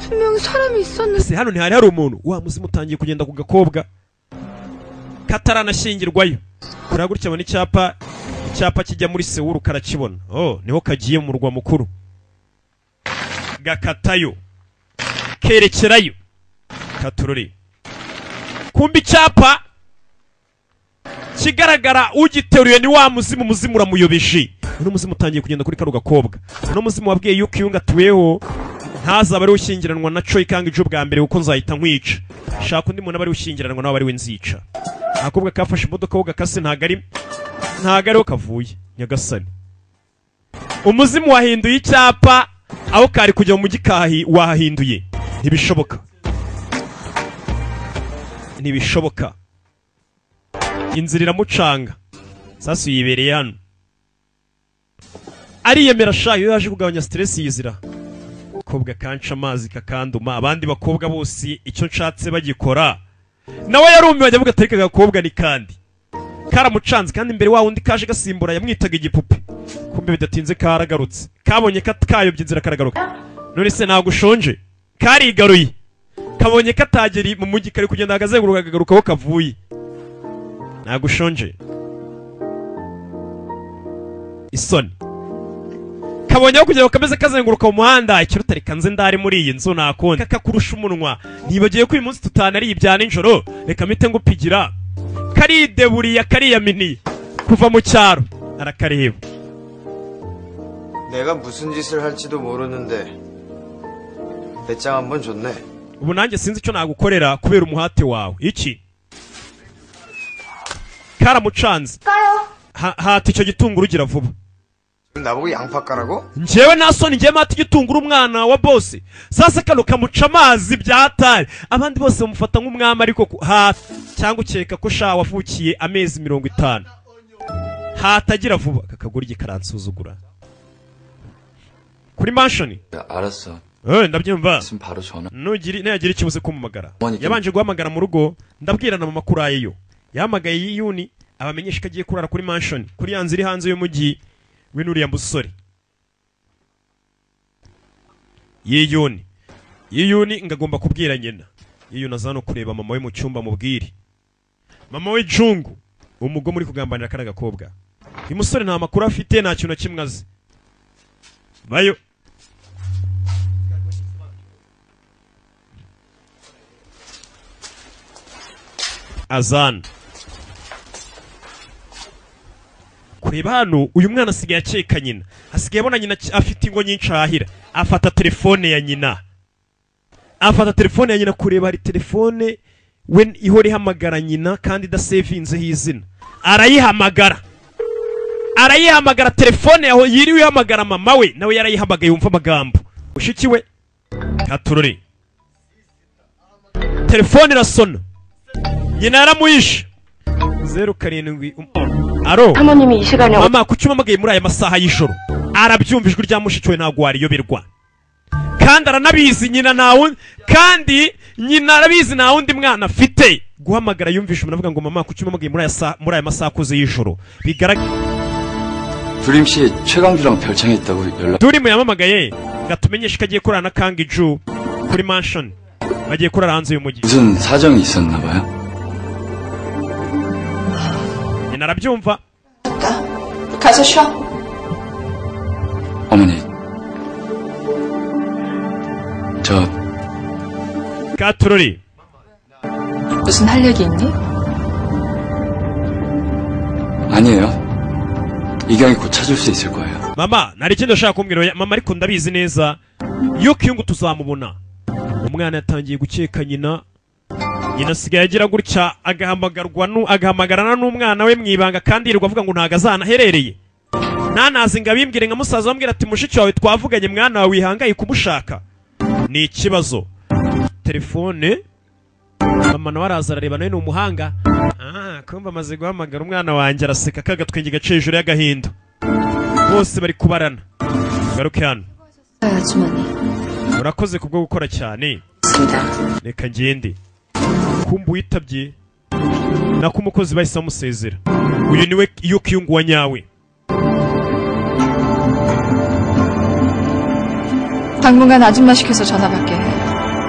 분명히 사람이 있었는데. se hano ntihari hari umuntu wa muzimu utangiye kugenda ku gakobwa kataranashyingirwayo kuriya gutya abona icyapa kijya muri Sewuru karakibona niho kagiye mu murwa mukuru gakatayo kerekerayo katurore kumbi icyapa kigaragara ugiteruye ni wa muzimu uramuyobeje uno muzimu utangiye kugenda kuri karo gakobwa uno muzimu wabwiye yuko iyo ngatuweho ntazaba ari ushyingiranwa na Choi Kang ije bwa mbere kuko nzahita nkwica shaka undi muntu abari ushyingiranwa nawe ari we nzica akobwa kafashe imodoka ho gakase ntago ariho kavuye nyagasani umuzimu wahinduye icyapa aho kari kujya mu mujyi wahahinduye ntibishoboka inzira iramucanga sasa yibereye hano ariyemera sha iyo yaje kugabanya stress yizira kobwa kanca amazi kakanduma abandi bakobwa bose icyo nshatse bagikora nawe yarumiwe ajya avuga atarika gakobwa ni kandi karamucanze kandi imbere wa wundi kaje gasimbura yamwitaga igipupe kumbe bidatinze karagarutse kabonye kayobye inzira karagaruka none se ntabwo ushonje karigaruye kabonye katageri mu mujyi kari kugenda hagazenguruka kagaruka aho kavuye ntabwo ushonje isoni kabonye aho kugira ngo kameze kazenguruka mu muhanda ikiruta reka nze ndari muri iyi nzu nakonde kakakurusha umunwa nibagiye ko uyu munsi tutanariye ibya nijoro reka mpite ngupigira karideburiya kariyaminiye kuva mu cyaro arakareba 내가 무슨 짓을 할지도 모르는데 배짱 한번 줬네. ubu nanjye sinzi icyo nagukorera kubera umuhate wawe iki karamucanze hata icyo gitunguru ugira vuba 나보고 양파 까라고? njyewe nta soni njyewe mata igitunguru umwana wa bose sasa kano kamuca amazi byatari abandi bose bamufata nk'umwami ariko cyangwa ukeka ko sha wavukiye amezi 50 hatagira vuba kakagurye karansuzugura kuri manshoni 알았어. ndabyumva 지금 바로 전화. nagira ikibuze kumumagara yabanje guhamagara mu rugo ndabwirana mama kurayeyo yahamagaye yiyuni abamenyesha ko agiye kurara kuri manshoni kuri yanze iri hanze y'umujyi we nuriya musore yiyuni ngagomba kubwira nyina yiyuni azano kureba mama we mu cyumba mubwire mama we Jungu umugome muri kugambanira kana gakobwa uyu musore nta makuru afite nta kintu na kimwe azi bayo azana kureba hano uyu mwana asigaye akeka nyina asigaye abona nyina afite ingo nyinshi ahahira afata telefone ya nyina kureba hari telefone we ihora ihamagara nyina kandi idasevinzeho izina. Arayihamagara telefone yaho yiriwe ihamagara mama we nawe yarayihamagaye yumva amagambo. Mushiki we Katurore. Telefone irasona. Nyina yaramuyishe. 07 Aro. 사모님이 이 시간에 Mama kuki umamagaye muri aya masaha y'ijoro? Arabyumva ijwi rya mushiki we ntago wariyoberwa. Kandi aranabizi nyina nawe kandi nyina arabizi nta wundi mwana afite. Guhamagara yumvisha umuntu avuga ngo mama kuki umamagaye muri aya masaha akuze y'ijoro. Bigaragara 두림 씨 최강주랑 별창했다고 연락. Durim yamamagaye ngatumenyesha ko agiye kurana Kangiju kuri mansion. Bagiye kurara hanze y'umujyi. 무슨 사정이 있었나 봐요. nyina arabyumva. 가서 쉬어. 어머니. 저 Katurori. 무슨 할 얘기 있니? 아니에요. 이경이 곧 찾을 수 있을 거예요. Mama nari kindi ushaka kumbwira mama ariko ndabizi neza iyo kiyungu tuzamubona. Umwana yatangiye gukeka nyina asigaye agira gutya agahamagarana n'umwana we mwibanga kandi yirirwa avuga ngo ntago azanaherereye. Nanazi ngabimbwire nka musaza wambwira ati mushiki wawe twavuganye mwana wawe wihangaye kumushaka. Ni ikibazo. Telefone mama nawe araza arareba nawe ni umuhanga. Kumva amaze guhamagara umwana wanjye araseka kagatwenge gace hejuru y'agahinda. Bose bari kubarana. Garuke hano. Urakoze kubwo gukora cyane. Reka ngende. Kumbu witabye nako umukozi bahise bamusezera. Uyu niwe iyo kiyungu wa nyawe. 당분간 아줌마 시켜서 전화 받게.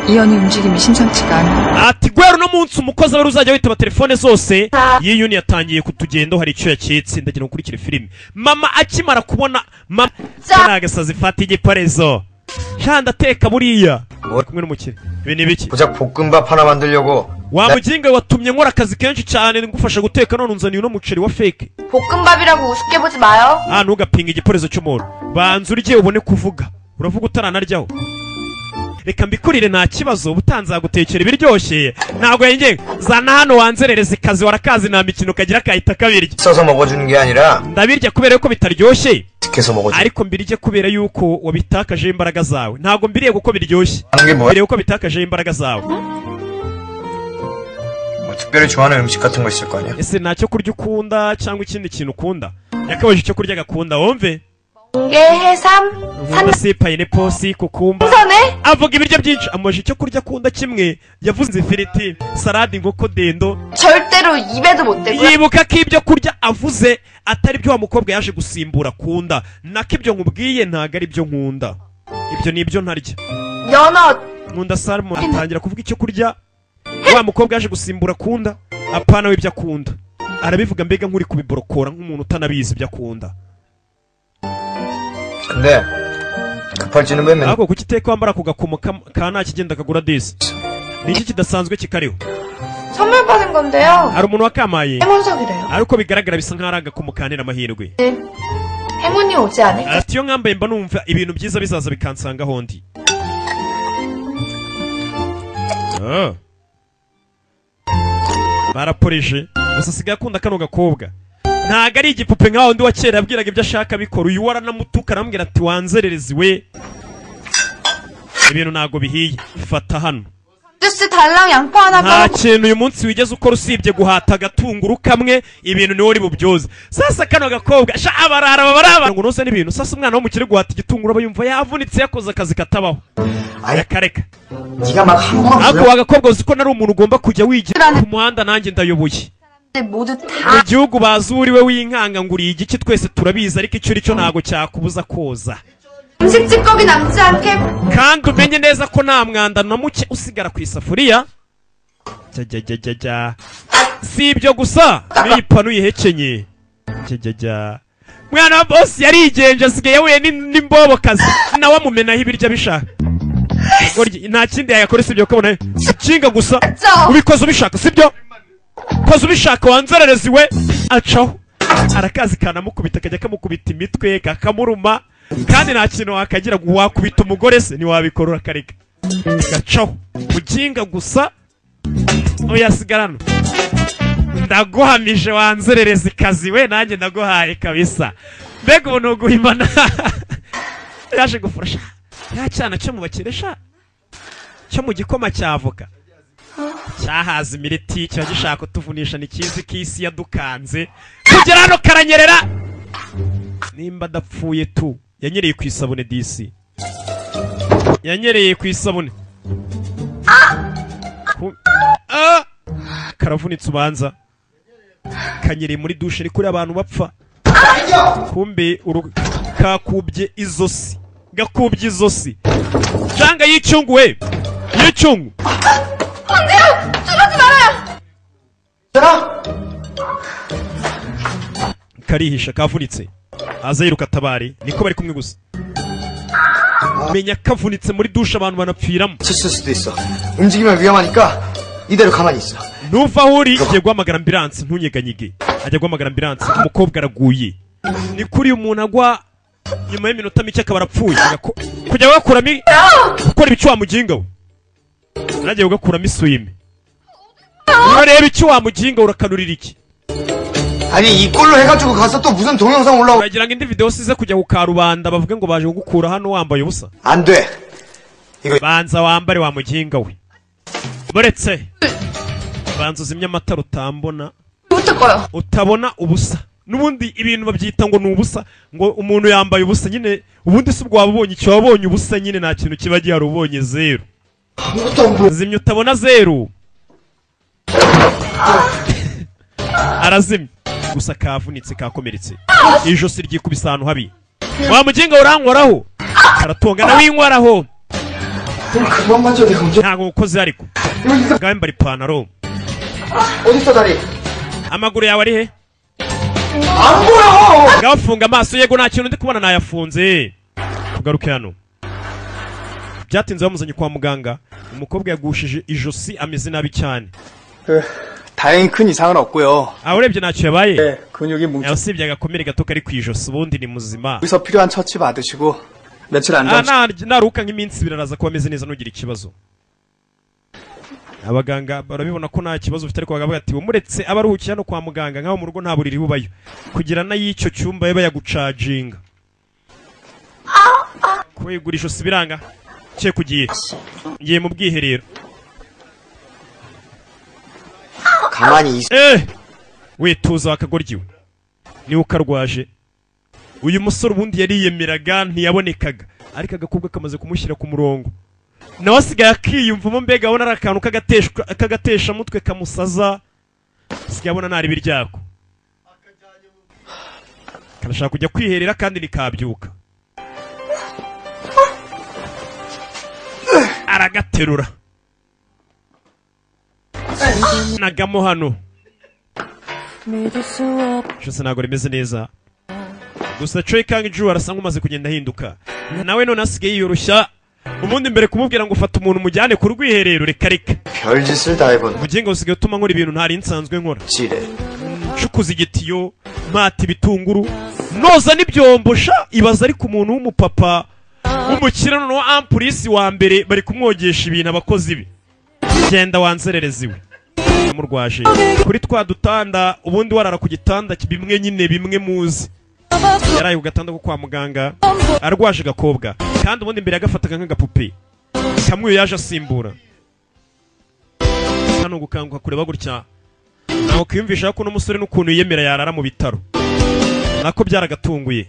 이현이 움직임이 심상치가 않아. Ati gwero no munsi umukozi wari uzajya witaba telefone zose. Yiyuni yatangiye kutugendo hari icyo yaketse ndagira ukurikire filime. Mama akimara kubona mama agasazi fata igiparezo. Shanda teka buriya. Kumwe n'umukire. Ibi ni biki? 고작 볶음밥 하나 만들려고. Wa muginga watumye nkora akazi kenshi cyane ngufasha guteka none unzaniye no muceri wa fake. 볶음밥이라고 우습게 보지 마요. Ntugapinga igiparezo cy'umuntu. Banza urigiye ubone kuvuga. Uravuga utaranaryaho. Reka mbikurire nta kibazo ubutanza gutekera ibiryoshye. Ntago yenge zana hano wanzerereza ikazi warakazi nta mikino kagira kahita kabirya. 써서 먹어주는 게 아니라 Ndabirya kubera yuko bitaryoshye. tik해서 먹어줘. Ariko mbirije kubera yuko wabitakaje imbaraga zawe. Ntago mbiriye kuko biryoshye. 하는 게 뭐야? Mbiriye kuko bitakaje imbaraga zawe. 뭐 특별히 좋아하는 음식 같은 거 있을 거 아니야? Ese ntacyo kurya ukunda cyangwa ikindi kintu ukunda? Yakabaje icyo kurya gakunda wumve. 게 해삼 Nkunda si pineapple si kukumba. 선에 Avuga ibiryo byinshi amoje icyo kurya akunda kimwe. Yavuze ifiriti, salade, inkoko dendo. 절대로 입에도 못 대고요. Yibuka ko ibyo kurya avuze atari byo wa mukobwa yaje gusimbura kunda. Nako ibyo nkubwiye ntago ari byo nkunda. Ibyo ni ibyo ntarya. 연어 Nkunda salmon atangira kuvuga icyo kurya. Wa mukobwa yaje gusimbura kunda. Apana we ibyo akunda. Arabivuga mbega nkuri kubiborokora nk'umuntu utanabizi ibyo akunda. 근데 급할지는 왜 맨날 Ako kuki teka wambara kugakomo kana kigenda kagura disi. Niki kidasanzwe kikariho. 선물 받은 건데요. Hari umuntu wakamaye. 해문석이래요. Ariko bigaragara bisa nk'ari agakomo kanira amahirwe. 해문이 오지 않을까? Ati yo nkambaye mba numva ibintu byiza bizaza bikansanga hondi. Baraporeje. Gusa sigaye akunda kano gakobwa. Ntago ari igipupe nkaho undi wa kera yabwiraga ibyo ashaka bikora. Uyu waranamutuka arambwira ati wanzererezi we. Ibintu ntago bihiye. Fata hano. 주스 달랑 양파 하나 Nta 먹어. kintu uyu munsi wigeze ukora usibye guhata agatunguru kamwe ibintu niwe uri bubyoze. Sasa kano gakobwa sha abarara ngo nose n'ibintu. Sasa umwana wo mu kire guhata igitunguru aba yumva yavunitse yakoze akazi katabaho. Ayakareka. 네가 막 한 번만 Ako wagakobwa uzi ko nari umuntu ugomba kujya wigira ku muhanda nanjye ndayoboye. 모두 Mu 다 gihugu bazuriwe w'inkanga nguriye igiki twese turabizi ariko icyo icyo ntago cyakubuza koza. 음식 찌꺼기 남지 않게 Kandi umenye neza ko nta mwanda na muke usigara ku isafuriya. Jajajajajja. Si ibyo gusa n'ipanu yihekenye. Jajajja. Mwana wa boss yarigenje asigaye yahuye n'imbobo kazi nawe amumenaho ibiryo bishaka. Nta kindi yakora sibyo kubona kinga gusa ubikoze ubishaka sibyo koze ubishaka wanzererezi we acaho arakazi kanamukubita kajya kamukubita imitwe kakamuruma kandi nta kintu wakagira wakubita umugore se ni wabikorora kareka gacaho ukinga gusa uyasigarana ndaguhamije wanzerereza ikazi we nanjye ndaguhaye kabisa mbega ubu nuguhimana yaje gufasha ya cyana cyo mu bakiresha cyo mu gikoma cyavoka cyahaza imiriti cyo gishaka kutuvunisha nikizi kisi yadukanze kugera hano karanyerera nimba dapfuye tu yanyereye ku isabune DC yanyereye ku isabune karavunitse ubanza kanyereye muri dushe ni kuri abantu bapfa kumbe kakubye izosi gakubye izosi cyanga y'icyungu we y'icyungu karihisha kavunitse aza yiruka tabari niko bari kumwe gusa menya kavunitse muri dushe abantu banapfiramo 움직이면 위험하니까 이대로 가만히 있어. nuva aho uri igiye guhamagara ambilansi ntunyeganyige ajya guhamagara ambilansi umukobwa araguye ni kuri umuntu agwa nyuma y'iminota mike akaba arapfuye kujya gakuramo gukora ibicu wamuginga we nagiye ugakuramo iswime urareba iki wamuginga urakanurira iki 아니 이꼴로 해가지고 가서 또 무슨 동영상 올라오고 uragira ngo indi video size kujya kukarubanda bavuge ngo baje kugukura hano wambaye ubusa 안 돼. 이거 banza wambare wamuginga we buretse banza uzimya amatara utambona utabona ubusa nubundi ibintu babyita ngo nubusa ngo umuntu yambaye ubusa nyine ubundi se ubwo wabonye icyo wabonye ubusa nyine nta kintu kiba gihari ubonye zero zimya utabona zero arazimya gusa kavunitse kakomeretse ijosi ryikubisa ahantu habi wamuginga urankoraho karatonga nawe inkoraho ntabwo ukoze ariko ngawe mbara ipantaro 어딨어 다리? amaguru yawe ari he 안 보여. ngaho funga amaso yego nta kintu ndi kubona nayafunze tugaruke hano byatinze bamuzanye kwa muganga umukobwa yagushije ijosi ameze nabi cyane 다행히 큰 이상은 없고요. aho urebye ntacyo yabaye 네, 근육이 뭉쳐. usibye agakomere gato kari ku ijosi ubundi ni muzima 여기서 필요한 처치 받으시고 며칠 안정. naruka nk'iminsi ibiri araza kuba ameze neza nugira ikibazo abaganga barabibona ko nta kibazo ufite ariko bakavuga ati umuretse abaruhukiye hano kwa muganga nkaho mu rugo nta buriri bubayo kugira na y'icyo cyumba yaba yagucaginga kwegura ijosi biranga cye kugiye ngiye mu bwiherero 가만히 있어. wituza wakagoryiwe niwe ukarwaje uyu musore ubundi yariyemeraga ntiyabonekaga ariko agakobwa kamaze kumushyira ku murongo nawe asigaye akiyumvamo mbega abona ari akantu kagatesha mutwe kamusaza asigaye abona ntari biryako karashaka kujya kwiherera kandi nikabyuka aragaterura nagamo hano cyose ntabwo rimeze neza gusa Choi Kang-ju arasa nk'umaze kugenda ahinduka nawe none asigaye yiyoroshya ubundi mbere kumubwira ngo ufata umuntu mujyane ku rwiherero reka reka 별짓을 다 해본. ubugingo usigaye utuma nkora ibintu ntari nsanzwe nkora 지레. ncukuza igitiyo mata ibitunguru noza n'ibyombosha ibaza ariko umuntu w'umupapa w'umukire noneho ampurisi wa mbere bari kumwogesha ibintu abakozi be genda wanzerereza iwe murwaje kuri twa dutanda ubundi warara ku gitanda bimwe nyine bimwe muzi yaraye ku gatanda ko kwa muganga arwaje gakobwa kandi ubundi imbere yagafataga nk'agapupe kamwe yaje asimbura hano gukanguka kureba gutya naho kwiyumvisha ko n'umusore n'ukuntu yiyemera yarara mu bitaro nako byaragatunguye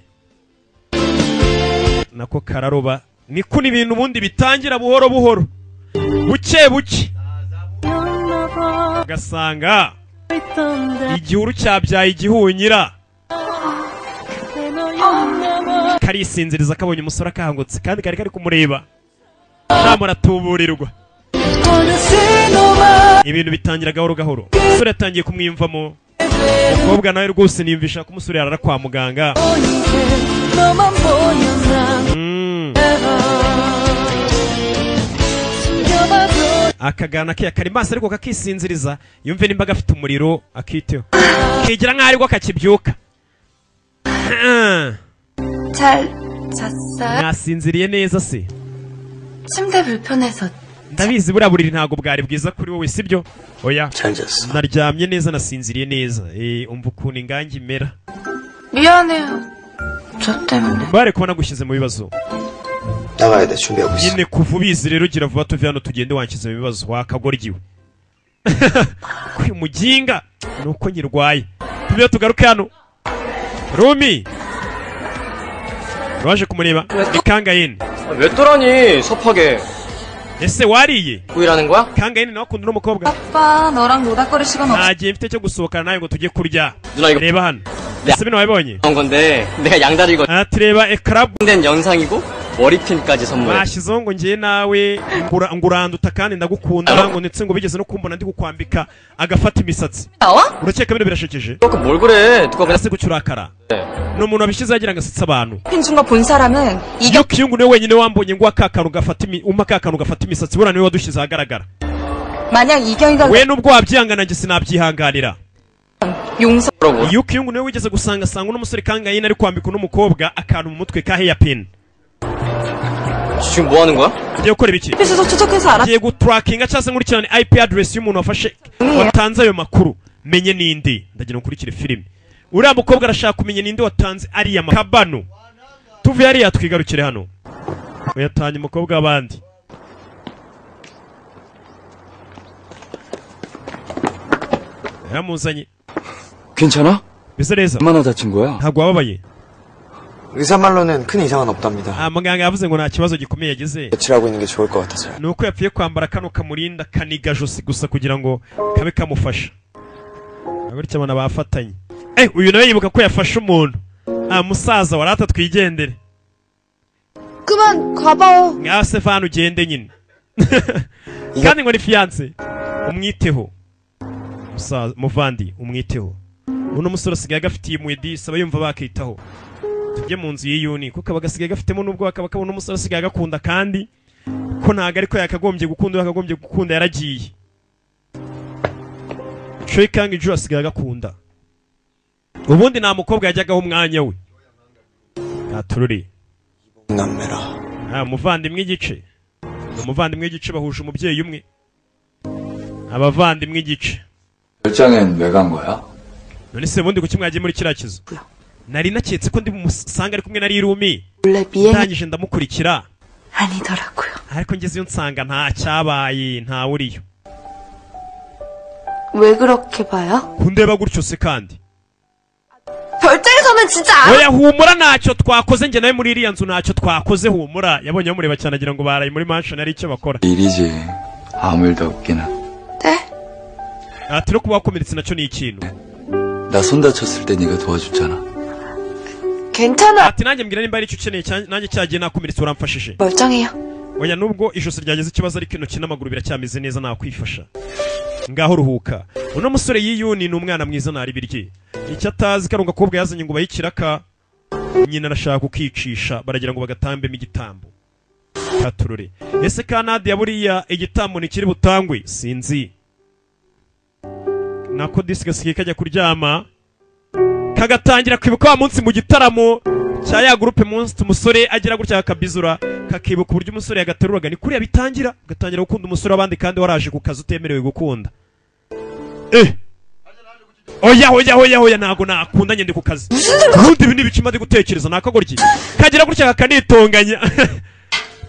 nako kararoba niko n'ibintu ubundi bitangira buhoro buhoro buke buke ugasanga igihuru cyabyaye igihunyira karisinziriza kabonye umusore akangutse kandi kari kari kumureba namuratuburirwa ibintu bitangira gahoro gahoro umusore yatangiye kumwiyumvamo umukobwa nawe rwose niyumvisha ko umusore yarara kwa muganga akagana ke kari maso ariko kakisinziriza yumve nimba gafite umuriro akiteho kigira nk'aho ariko kakibyuka 잘 잤어요? mwasinziriye neza se 침대 불편해서 ndabizi buriya buriri ntabwo bwari bwiza kuri wowe sibyo oya 잘 잤어. naryamye neza nasinziriye neza umva ukuntu ingangi imera 미안해요. 저 때문에. bare kuba nagushyize mu bibazo 나가야 돼. 준비하고 있어. nyine kuva ubizi rero gira vuba tuve hano tugende wanshyize mu bibazo wakagoryiwe muginga nuko nyirwaye tuve tugaruke hano Rumi waje kumureba ni Kangayini 왜 떠라니? 섭하게. ese wariye 구이라는 거야? Kangayini nawe akunda n'umukobwa 아빠, 너랑 노닥거릴 시간 없어. ntagiye mfite cyo gusohokana nawe ngo tujye kurya 누나 이거 reba hano ese bino wabibonye 한 건데 내가 양다리가 tureba ekara 된 영상이고 머리핀까지 선물해. bashyizeho ngo ngiye nawe nguranduta kandi ndagukunda ngo ndetse ngo bigeze no kumbona ndi kukwambika agafata imisatsi 나와? urakeka bino birashekeje 뭘 그래? 누가 그냥 ese gucurakara ni umuntu wabishyizeho agira ngo asetse abantu 핀준거 본 사람은 iyo kiyungu niwe wenyine wambonye ngo akakantu gafata akakantu gafata imisatsi buriya niwe wadushyize ahagaragara 만약 이경이가 we nubwo wabyihangana njye sinabyihanganira 용서 iyo kiyungu niwe wigeze gusanga n'umusore Kangayini ari kwambika n'umukobwa akantu mu mutwe ka hairpin 지금 뭐 하는 거야? ugiye gukora ibiki 필수서 추적해서 알아. ugiye gutrackinga cyangwa se nkurikirane IP address y'umuntu wafashe watanze ayo makuru menye ninde ndagira nkurikire filime uriya mukobwa arashaka kumenya ninde watanze ariya makabano tuve hariya twigarukire hano yatanye umukobwa w'abandi yaramuzanye 괜찮아? bisa neza 얼마나 다친 거야? ntabwo wababaye 의사 말로는 큰 이상은 없답니다. muganga yavuze ngo nta kibazo gikomeye yagize 며칠하고 있는 게 좋을 것 같아서요. nuko yapfuye kwambara kano kamurinda kaniga josi gusa kugira ngo kabe kamufasha bityo abana bafatanye uyu nawe yibuka ko yafashe umuntu musaza warata twigendere 그만 가봐요. ngaho se vana ugende nyine kandi ngo ni fiyanse umwiteho muvandi umwiteho uno musore asigaye agafitiye imwedi saba yumva bakitaho tujye mu nzu y'iyuni kuko aba gasigaye gafitemo n'ubwo akaba kabona umusore asigaye agakunda kandi ko ntago ariko yakagombye gukunda yaragiye Choi Kang-ju asigaye agakunda ubundi nta mukobwa yajyagaho umwanya we gatururi 남매라. umuvandimwe igice umuvandimwe igice bahuje umubyeyi umwe abavandimwe igice 별장엔 왜 간 거야? none se bundi kuki mwagiye muri kiriya kizu nari naketse ko ndi bumusanga ari kumwe na Rumi 원래 미행이 ndangije ndamukurikira 아니더라고요. ariko ngeze iyo nsanga nta cyabaye nta uriyo 왜 그렇게 봐요? kundeba gutyo se kandi 별장에서는 진짜 안 oya humura ntacyo twakoze njye nawe muri iriya nzu ntacyo twakoze humura yabonye bamureba cyane agira ngo baraye muri mansion ari icyo bakora 일이지. 아무 일도 없기는. 돼? ati no kuba wakomeretse nacyo ni ikintu 나 손 다쳤을 때 네가 도와줬잖아. 괜찮아. ati nanjye mbwira nimba ari icyo ukeneye nanjye cyagiye nakomeretse uramfashije 멀쩡해요. oya nubwo ijosi ryagize ikibazo ariko intoki n'amaguru biracyameze neza nakwifasha ngaho ruhuka uno musore y'iyuni ni umwana mwiza ntari birye icyo atazi ko ari umukobwa yazanye ngo bayikiraka nyina arashaka kukicisha baragira ngo bagatambemo igitambo katurure ese Kanadi ya buriya igitambo nikiri butangwe sinzi nako disigasiye kajya kuryama kagatangira kwibuka wa munsi mu gitaramo cya ya groupe munsi umusore agira gutya akabizura kakibuka uburyo umusore yagateruraga ni kuri yabitangira gatangira gukunda umusore wabandi kandi waraje ku kazi utemerewe gukunda oya ntago nakunda nyende ku kazi ubundi ibi nibicima ndi gutekereza nakagoryi kagira gutya kakanitonganya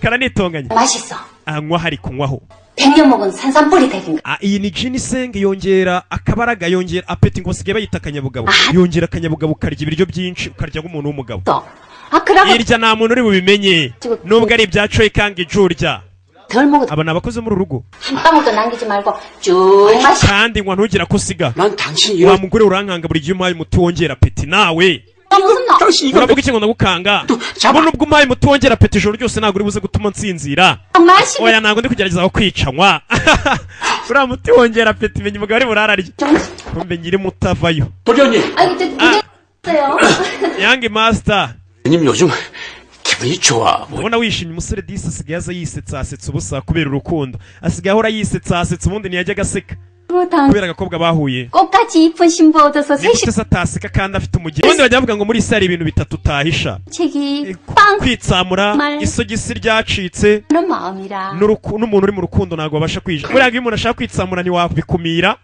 karanitonganya 맛있어. anywa hari kunywaho 100년 먹은 산삼뿌리 되긴. iyi ni ginseng yongera akabaraga yongera apeti ngo basigaye bayita akanyabugabo yongera akanyabugabo ukarya ibiryo byinshi ukarya nk'umuntu w'umugabo 아, 그러고 irya nta muntu uri bubimenye nubwo ari ibya Choi Kang-ju urya 덜 먹어도 aba ni abakozi muri uru rugo 한 방울도 남기지 말고 쭉 마시. kandi ngo ntugira ko usiga 난 당신 wa 이런 mugore urankanga buri gihe umpaye umuti wongera apeti nawe 무슨 너? 당신 이거 uravuga iki ngo ndagukanga abo nubwo umpaye umuti wongera apeti ijoro ryose ntabwo uri buze gutuma nsinzira 마시. oya ntabwo ndi kugerageza aho kwicanywa uriya muti wongera apeti menya umugabo ari burararye kumbe nyiri mutavayo 도련님. 아, 이제 됐어요. yangi master 님 요즘 기분이 좋아. 뭐 ubona wishimye umusore disi asigaye aza yisetsa asetsa ubusa kubera urukundo asigaye ahora yisetsa asetsa ubundi ntiyajya agaseka kubera agakobwa bahuye 꽃같이 이쁜 신부 얻어서 새 nigute se ataseka kandi afite umugeni ubundi bajya bavuga ngo muri isi hari ibintu bitatu utahisha 식이 빵 kwitsamura isogisi ryacitse 그런 마음이라 n'umuntu uri mu rukundo ntabwo babasha kwihisha buriya iyo umuntu ashaka kwitsamura ntiwabikumira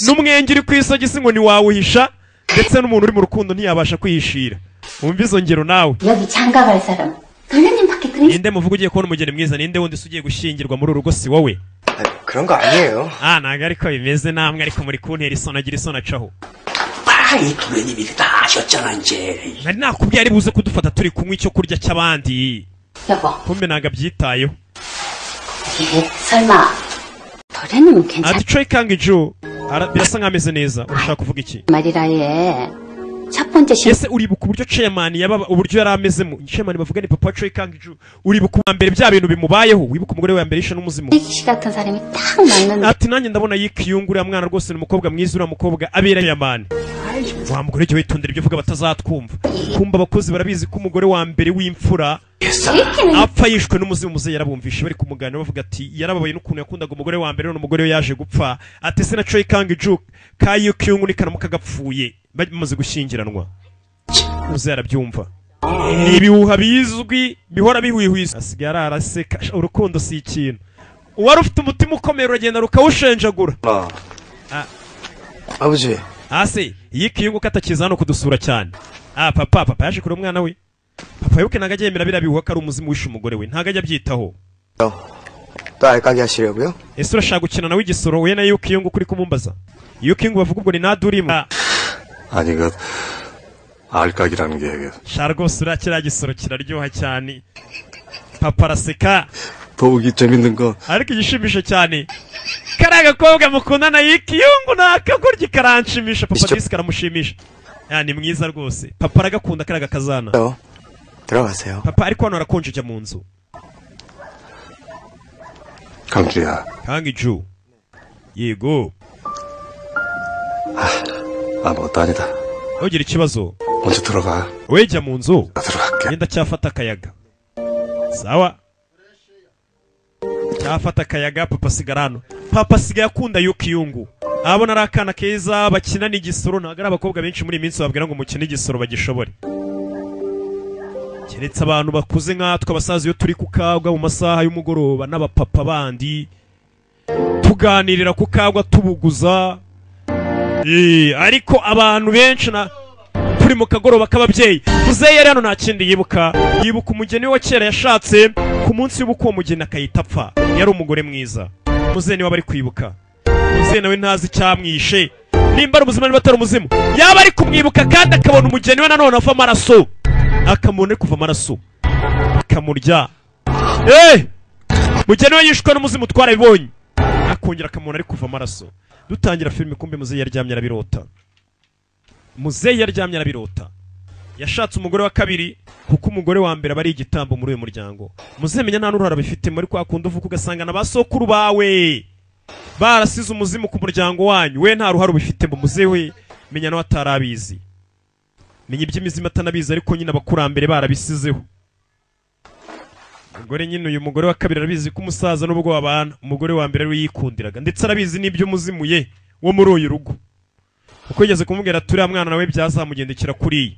n'umwenge uri ku isogisi ngo ntiwawuhisha ndetse n'umuntu uri mu rukundo ntiyabasha kwihishira wumva izo ngero nawe 여기 장가갈 사람 돌려님밖에 그리 ninde muvuga ugiye kubona umugeni mwiza ninde wundi se ugiye gushyingirwa muri uru rugo si wowe 그런 거 아니에요. ntabwo ariko bimeze namwe ariko muri kuntera isoni agira isoni acaho 이 도련님이 다 아셨잖아 이제. nari nakubwiye ari buze kudufata turi kunywa icyo kurya cy'abandi 여보 kumbe ntabwo abyitayeho 이게 설마 도련님은 괜찮 ati Choi Kang-ju birasa nk'ameze neza urashaka kuvuga iki 말이라 얘 첫 번째 신 ese uribuka uburyo chairman yaba uburyo yari amezemo chairman bavuga ni papa Choi Kang-ju uribuka uwa mbere bya bintu bimubayeho wibuka umugore wa mbere yishe n'umuzimu 씨 같은 사람이 딱 맞는데 ati nanjye ndabona yikiyungu uriya mwana rwose ni umukobwa mwiza uriya mukobwa abera chairman wa mugore jye witondera ibyo uvuga batazatwumva kumva abakozi barabizi ko umugore wa mbere w'imfura apfa yishwe n'umuzimu muze yarabumvishe bari kumuganira bavuga ati yarababaye n'ukuntu yakundaga umugore wa mbere none umugore we yaje gupfa ati se na Choi Kang-ju ka yikiyungu ni karamuka gapfuye bamaze gushyingiranwa muze yarabyumva ni ibihuha bizwi bihora bihwihwisa asigaye araseka urukundo si ikintu uwari ufite umutima ukomeye uragenda rukawushenjagura 아버지. ase yikiyungu katakiza hano kudusura cyane papa yaje kure umwana we papa yuke ntago ajya yemera biriya bihuha ko ari umuzimu wishe umugore we ntago ajya abyitaho 또 알까기 하시려고요? ese urashaka gukina nawe igisoro we na yukiyungu kuri kumumbaza yukiyungu bavuga ubwo ni nadurimo 아니 그 알까기라는 게 sha rwose uriya kiriya gisoro kiraryoha cyane papa araseka 보기 재밌는 거 ariko igishimisha cyane kariya gakobwa mukundana yikiyungu nakagoryi karanshimisha papa disi karamushimisha ni mwiza rwose papa aragakunda kariya gakazana 들어가세요. papa ariko hano harakonje jya mu nzu 강주야 Kang-ju yego 아무것도 아니다 ntugire ikibazo 먼저 들어가 we jya mu nzu 나 들어갈게 ngenda cyafata akayaga sawa cyafata akayaga papa asigara hano papa asigaye akunda yukiyungu abona ari akana keza bakina n'igisoro ntabwo ari abakobwa benshi muri iyi minsi babwira ngo mukine igisoro bagishobore keretse abantu bakuze nkatwe abasaza iyo turi ku kagwa mu masaha y'umugoroba n'abapapa bandi tuganirira ku kagwa tubuguza ariko abantu benshi turi mu kagoroba k'ababyeyi muzehe yari hano nta kindi yibuka umugeni we wa kera yashatse ku munsi w'ubukwe uwo mugeni akayita apfa yari umugore mwiza muzehe niwe aba ari kwibuka muzehe nawe ntazi icyamwishe nimba ari umuzima niba atari umuzimu yaba ari kumwibuka kandi akabona umugeni we nanone ava amaraso akamubona ari kuva amaraso akamurya mugeni we yishwe n'umuzimu twarabibonye akongera akamubona ari kuva amaraso dutangira filime kumbe muzehe yaryamye arabirota muzehe yaryamye arabirota yashatse umugore wa kabiri kuko umugore wa mbere aba ari igitambo muri uyu muryango muzehe menya nta n'uruhara bifite muri kwa kundi uvuka ugasanga na ba sokuru bawe barasize umuzimu ku muryango wanyu we nta ruhara ubifite muzehe we menya nawe atarabizi menya iby'imizima atanabizi ariko nyine abakurambere barabisizeho umugore nyine uyu mugore wa kabiri arabizi ko umusaza n'ubwo babana umugore wa mbere ari yikundiraga ndetse arabizi n'iby'umuzimu ye wo muri uyu rugo kuko yigeze kumubwira turiya mwana nawe byazamugendekera kuriya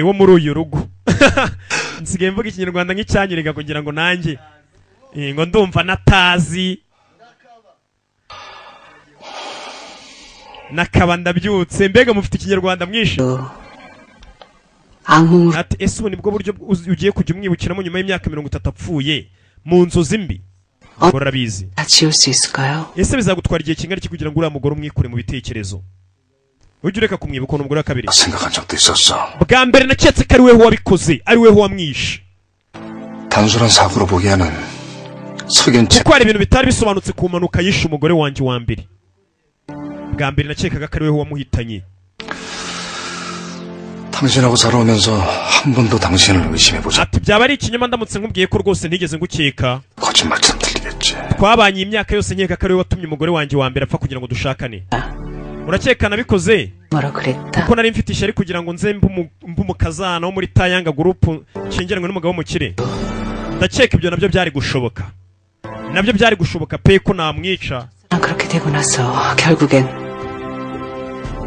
wo muri uyu rugo nsigaye mvuga ikinyarwanda nk'icyanyereka kugira ngo nanjye ngo ndumva natazi nakaba ndabyutse mbega mufite ikinyarwanda mwinshi ati ese ubu nibwo buryo ugiye kujya umwibukiramo nyuma y'imyaka 30 apfuye mu nzozi mbi mugore arabizi ese bizagutwara igihe kingana iki kugira ngo uriya mugore umwikure mu bitekerezo ujye ureka kumwibuka umugore wa kabiri bwa mbere naketse ko ari weho wabikoze ari weho wamwishe 단순한 사고로 보기에는 석연치 kuko hari ibintu bitari bisobanutse ku mpanuka yishe umugore wanjye wa mbere bwa mbere nakekaga ko ari weho wamuhitanye 당신하고 살아오면서 한 번도 당신을 의심해보지 ati byaba ari ikinyoma ndamutse nkubwiye ko rwose ntigeze ngukeka 거짓말처럼 들리겠지 twabanye imyaka yose nkeka ko ari we watumye umugore wanjye wa mbere apfa kugira ngo dushakane urakeka nabikoze kuko nari mfite ishyari kugira ngo nze mbe umukazana wo muri Tayanga Group nshingiranwe n'umugabo w'umukire ndakeka ibyo nabyo byari gushoboka pe ko namwica 그렇게 되고 나서 결국엔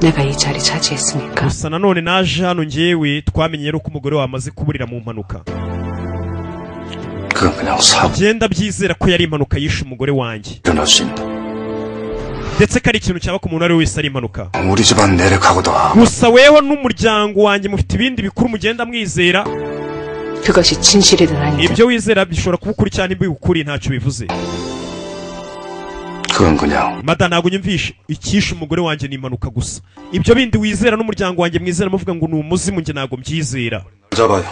내가 이 자리 차지했으니까. gusa nanone naje hano njyewe twamenye rero ko umugore wamaze kuburira mu mpanuka. 그건 그냥 사고. genda byizera ko yari impanuka yishe umugore wanjye. 일어날 수 있다. ndetse ko ari ikintu cyaba ku muntu ari wese ari impanuka. 우리 집안 내력하고도 gusa weho n'umuryango wanjye mufite ibindi bikuru mugenda mwizera. 그것이 진실이든 아니든. ibyo wizera bishobora kuba ukuri cyane ibikuri ntacyo bivuze. 그건 그냥. mada ntabwo nyumvishe icyishe umugore wanjye ni impanuka gusa. ibyo bindi wizera n'umuryango wanjye mwizera muvuga ngo ni umuzimu njye ntabwo mbyizera. 잡아요.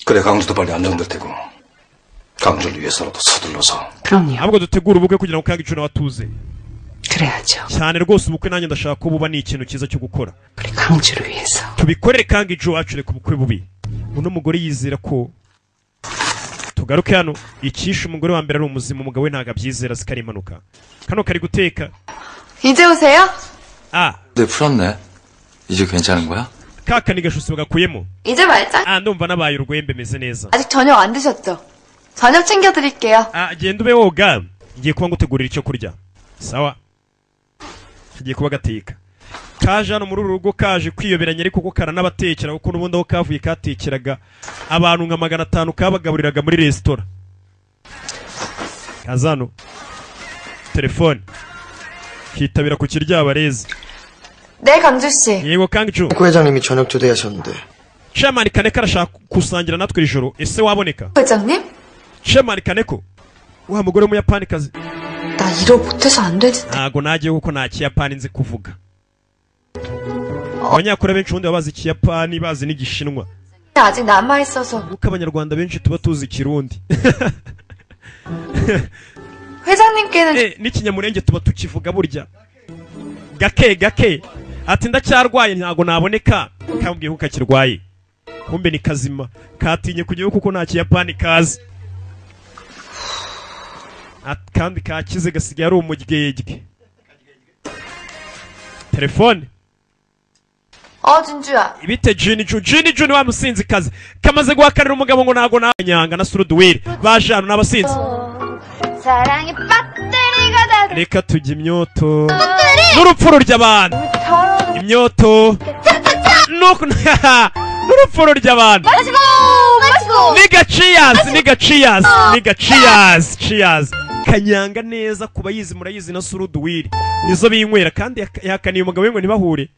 그래 강주도 빨리 안정될 테고 강주를 위해서라도 서둘러서. 그럼요. ahubwo dutegura ubukwe kugira ngo kangicu nawe atuze. 그래야죠. cyane rwose ubukwe nanjye ndashaka ko buba ni ikintu cyiza cyo gukora. 우리 강주를 위해서. tubikorere kangicu wacu reka ubukwe bubi. uno mugore yizera ko tugaruke hano icyishe umugore wa mbere ari umuzimu umugabo we ntabwo abyizera zikari impanuka. kano kari guteka. 이제 오세요? 네 풀었네. 이제 괜찮은 거야? kakani gashusho bagakuyemo. 이제 말자. ndumva nabaye urwembe meze neza. 아직 저녁 안 드셨죠? 저녁 챙겨드릴게요. genda ube woga ngiye kuba ngutegurira icyo kurya. sawa kagiye kuba gateka. kaje hano muri uru rugo kaje kwiyoberanya ariko ko karanabatekera kuko n'ubundi aho kavuye katekeraga abantu nka 500 kabagaburiraga muri resitora. kazano telefone kitabira ku kiryabarezi. 네, 강주 씨. yego kangicu. 회장님이 저녁 초대하셨는데. chairman kaneka arashaka kusangira natwe ijoro. ese waboneka? 회장님? chairman kaneko wa mugore w'umuyapani kazi. 나 일어 못해서 안 되지. ntago nagiye kuko nta kiyapani nzi kuvuga. abanyakora benshi ubundi babazi ikiyapani bazi n'igishinwa. 아직 남아있어서. kuko abanyarwanda benshi tuba tuzi ikirundi. 회장님께는 n'ikinyamurenge tuba tukivuga burya gake ati ndacyarwaye ntago naboneka kambwiye ko kakirwaye kumbe ni kazima katinye kujyayo kuko nta kiyapani kazi kandi kakize gasigaye ari umugegege. telefone. 진주야. ibite Jini wa musinzi kazi kamaze guhakanira umugabo ngo ntago nanyanga na Suruduwiri baje hano n'abasinzi. 사랑의 배터리가 다 reka tujya imyoto n'urupfu rurya abantu. imyoto n'urupfu rurya abantu. niga cheers kanyanga neza kuba yizi murayizi na Suruduwiri nizo binywera kandi yakaniye umugabo we ngo ntibahure.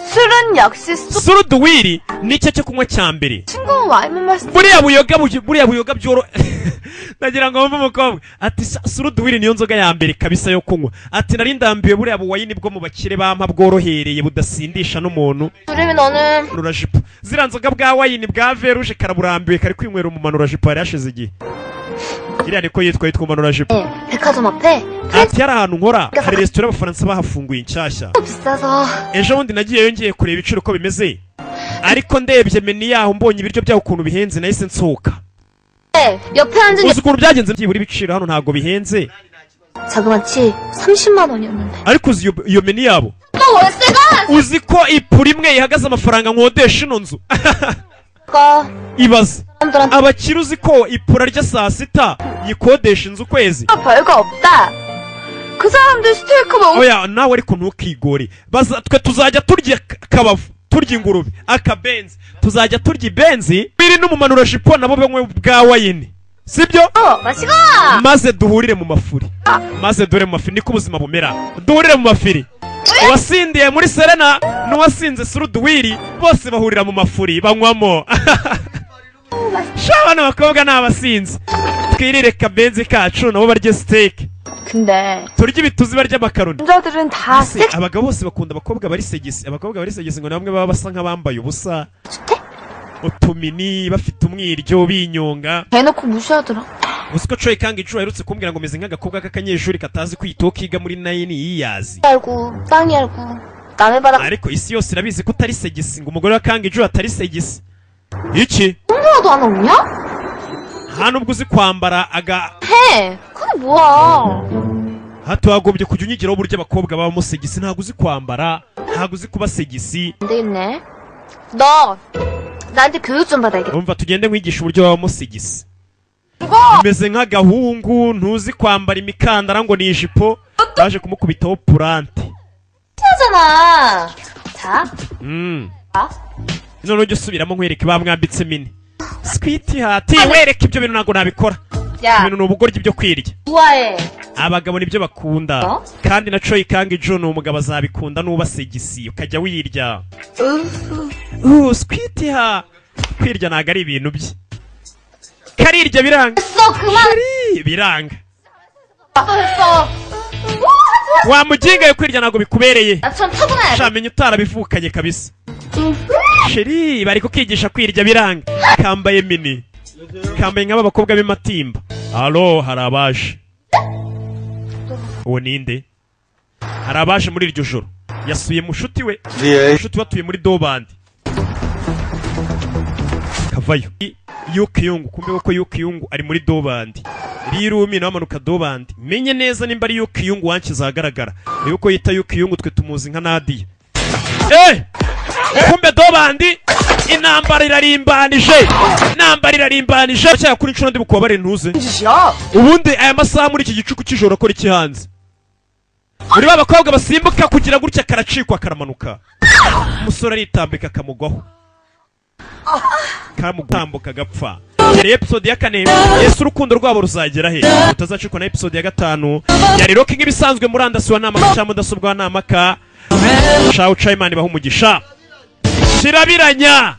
술은 역시 Suruduwiri nicyo cyo kunywa cya mbere. 친구 와인만 마시고 buriya buyoga byoro nagira ngo wumve umukobwa ati Suruduwiri niyo nzoga ya mbere kabisa yo kunywa. ati nari ndambiwe buriya buwayini bwo mu bakire bampa bworohereye budasindisha n'umuntu. 그러면 너는 manurajipo zira nzoga bwa wayini bwa veruje karaburambiwe kari kwinywera mu manurajipo yari yashize igihe. iriya niko yitwa manurajipo. 백화점 앞에 ati yari ahantu nkora hari resitora y'abafaransa bahafunguye inshyashya. 비싸서 ejo bundi nagiyeyo ngiye kureba ibiciro uko bimeze ariko ndebye menu yaho mbonye ibiryo byaho ukuntu bihenze nahise nsohoka. 옆에 앉은 uzi ukuntu byagenze byibura ibiciro hano ntabwo bihenze. 자그마치 30만 원이었는데. ariko uzi iyo menu yabo uzi ko ipura imwe ihagaze amafaranga nkodesha ino nzu. ibaze abakire uzi ko ipura rya saa sita yikodesha inzu ukwezi. 별거 없다. 그 사람들 스테이크 먹고. oya nawe ariko ntukigore twe tuzajya turya kabavu turya ingurube akabenzi tuzajya turya ibenzi biri n'umumanura jipo nabo banywe bwa wayini sibyo. 마시고 maze duhurire mu mafuri. maze dore mu mafiri niko ubuzima bumera. duhurire mu mafiri. uwasindiye muri Serena n'uwasinze Suruduwiri bose bahurira mu mafuri banywamo. shabana bakobwa n'abasinzi twirire kabenzi kacu nabo barye steak. 근데 turya ibituzi barya makaroni. 남자들은 다 섹스. abagabo bose bakunda abakobwa bari segisi. abakobwa bari segisi ngo namwe baba basa nk'abambaye ubusa utumini bafite umwiryo binyonga. 대놓고 무시하더라. uzi ko Choi Kang-ju aherutse kumbwira ngo meze nk'agakobwa k'akanyeshuri katazi kwitoka kiga muri 9 yiyazi. 알고 땅이 알고 남의 바람. ariko isi yose irabizi ko utari segisi ngo umugore wa Kang-ju atari segisi. iki 홍보라도 안 없냐? nta nubwo uzi kwambara 해. 그게 뭐야? hato wagombye kujya unyigiraho uburyo abakobwa babamo segisi. ntabwo uzi kwambara ntabwo uzi kuba segisi. 안 되겠네. 너 나한테 교육 좀 받아야겠다. umva tugende nkwigisha uburyo babamo segisi. Bimeze nk'agahungu ntuzi kwambara imikandara ngo ni ijipo baje kumukubitaho purante. 하잖아. 자. none ujye usubiramo nkwereke bamwambitse mini. Sweetheart wereke ibyo bintu ntabwo nabikora. Ibintu ni ubugoryi byo kwirya. Abagabo nibyo bakunda kandi na Choi Kang Joon umugabo azabikunda nuba segisi ukajya wirya. Sweetheart kwirya ntago ari ibintu bye. Karirya biranga. Biranga. Wa mujinga yo kwirya ntago bikubereye. Shamenya utarabivukanye kabisa. Sheri bari kukigisha kwirya biranga. Kambaye mini. Kambaye nk'aba bakobwa b'amatimba. Allo harabaje. Uwo ninde? Harabaje muri iryo joro. Yasuye mushuti we. Mushuti batuye muri Dobandi. Kavayo. Yukyung kumbe ko Yukyung ari muri Dobandi. Rirumi namanuka Dobandi. Menye neza nimba ari Yukyung wankiza agaragara. Yuko yita Yukyung twe tumuzi nka Nadia. Kumbe Dobandi intambara irarimbanije. Intambara irarimbanije. Cyaya kuri inshuro ndi bukuba bare ntuze. Ubundi aya masaha muri iki gicuku cy'ijoro akora iki hanze? Muri babakobwa basimbuka kugira gutya karacikwa karamanuka. Umusore aritambika kamugwaho. Kamutambuka gapfa. Yari episode ya 4. Yesu urukundo rwabo ruzagera he? Utazacikwa na episode ya 5. Yari rocking ibisanzwe murandasi wa nama cyangwa mudasobwa wa nama ka. Shao Chaimani bahumugisha. Shirabiranya.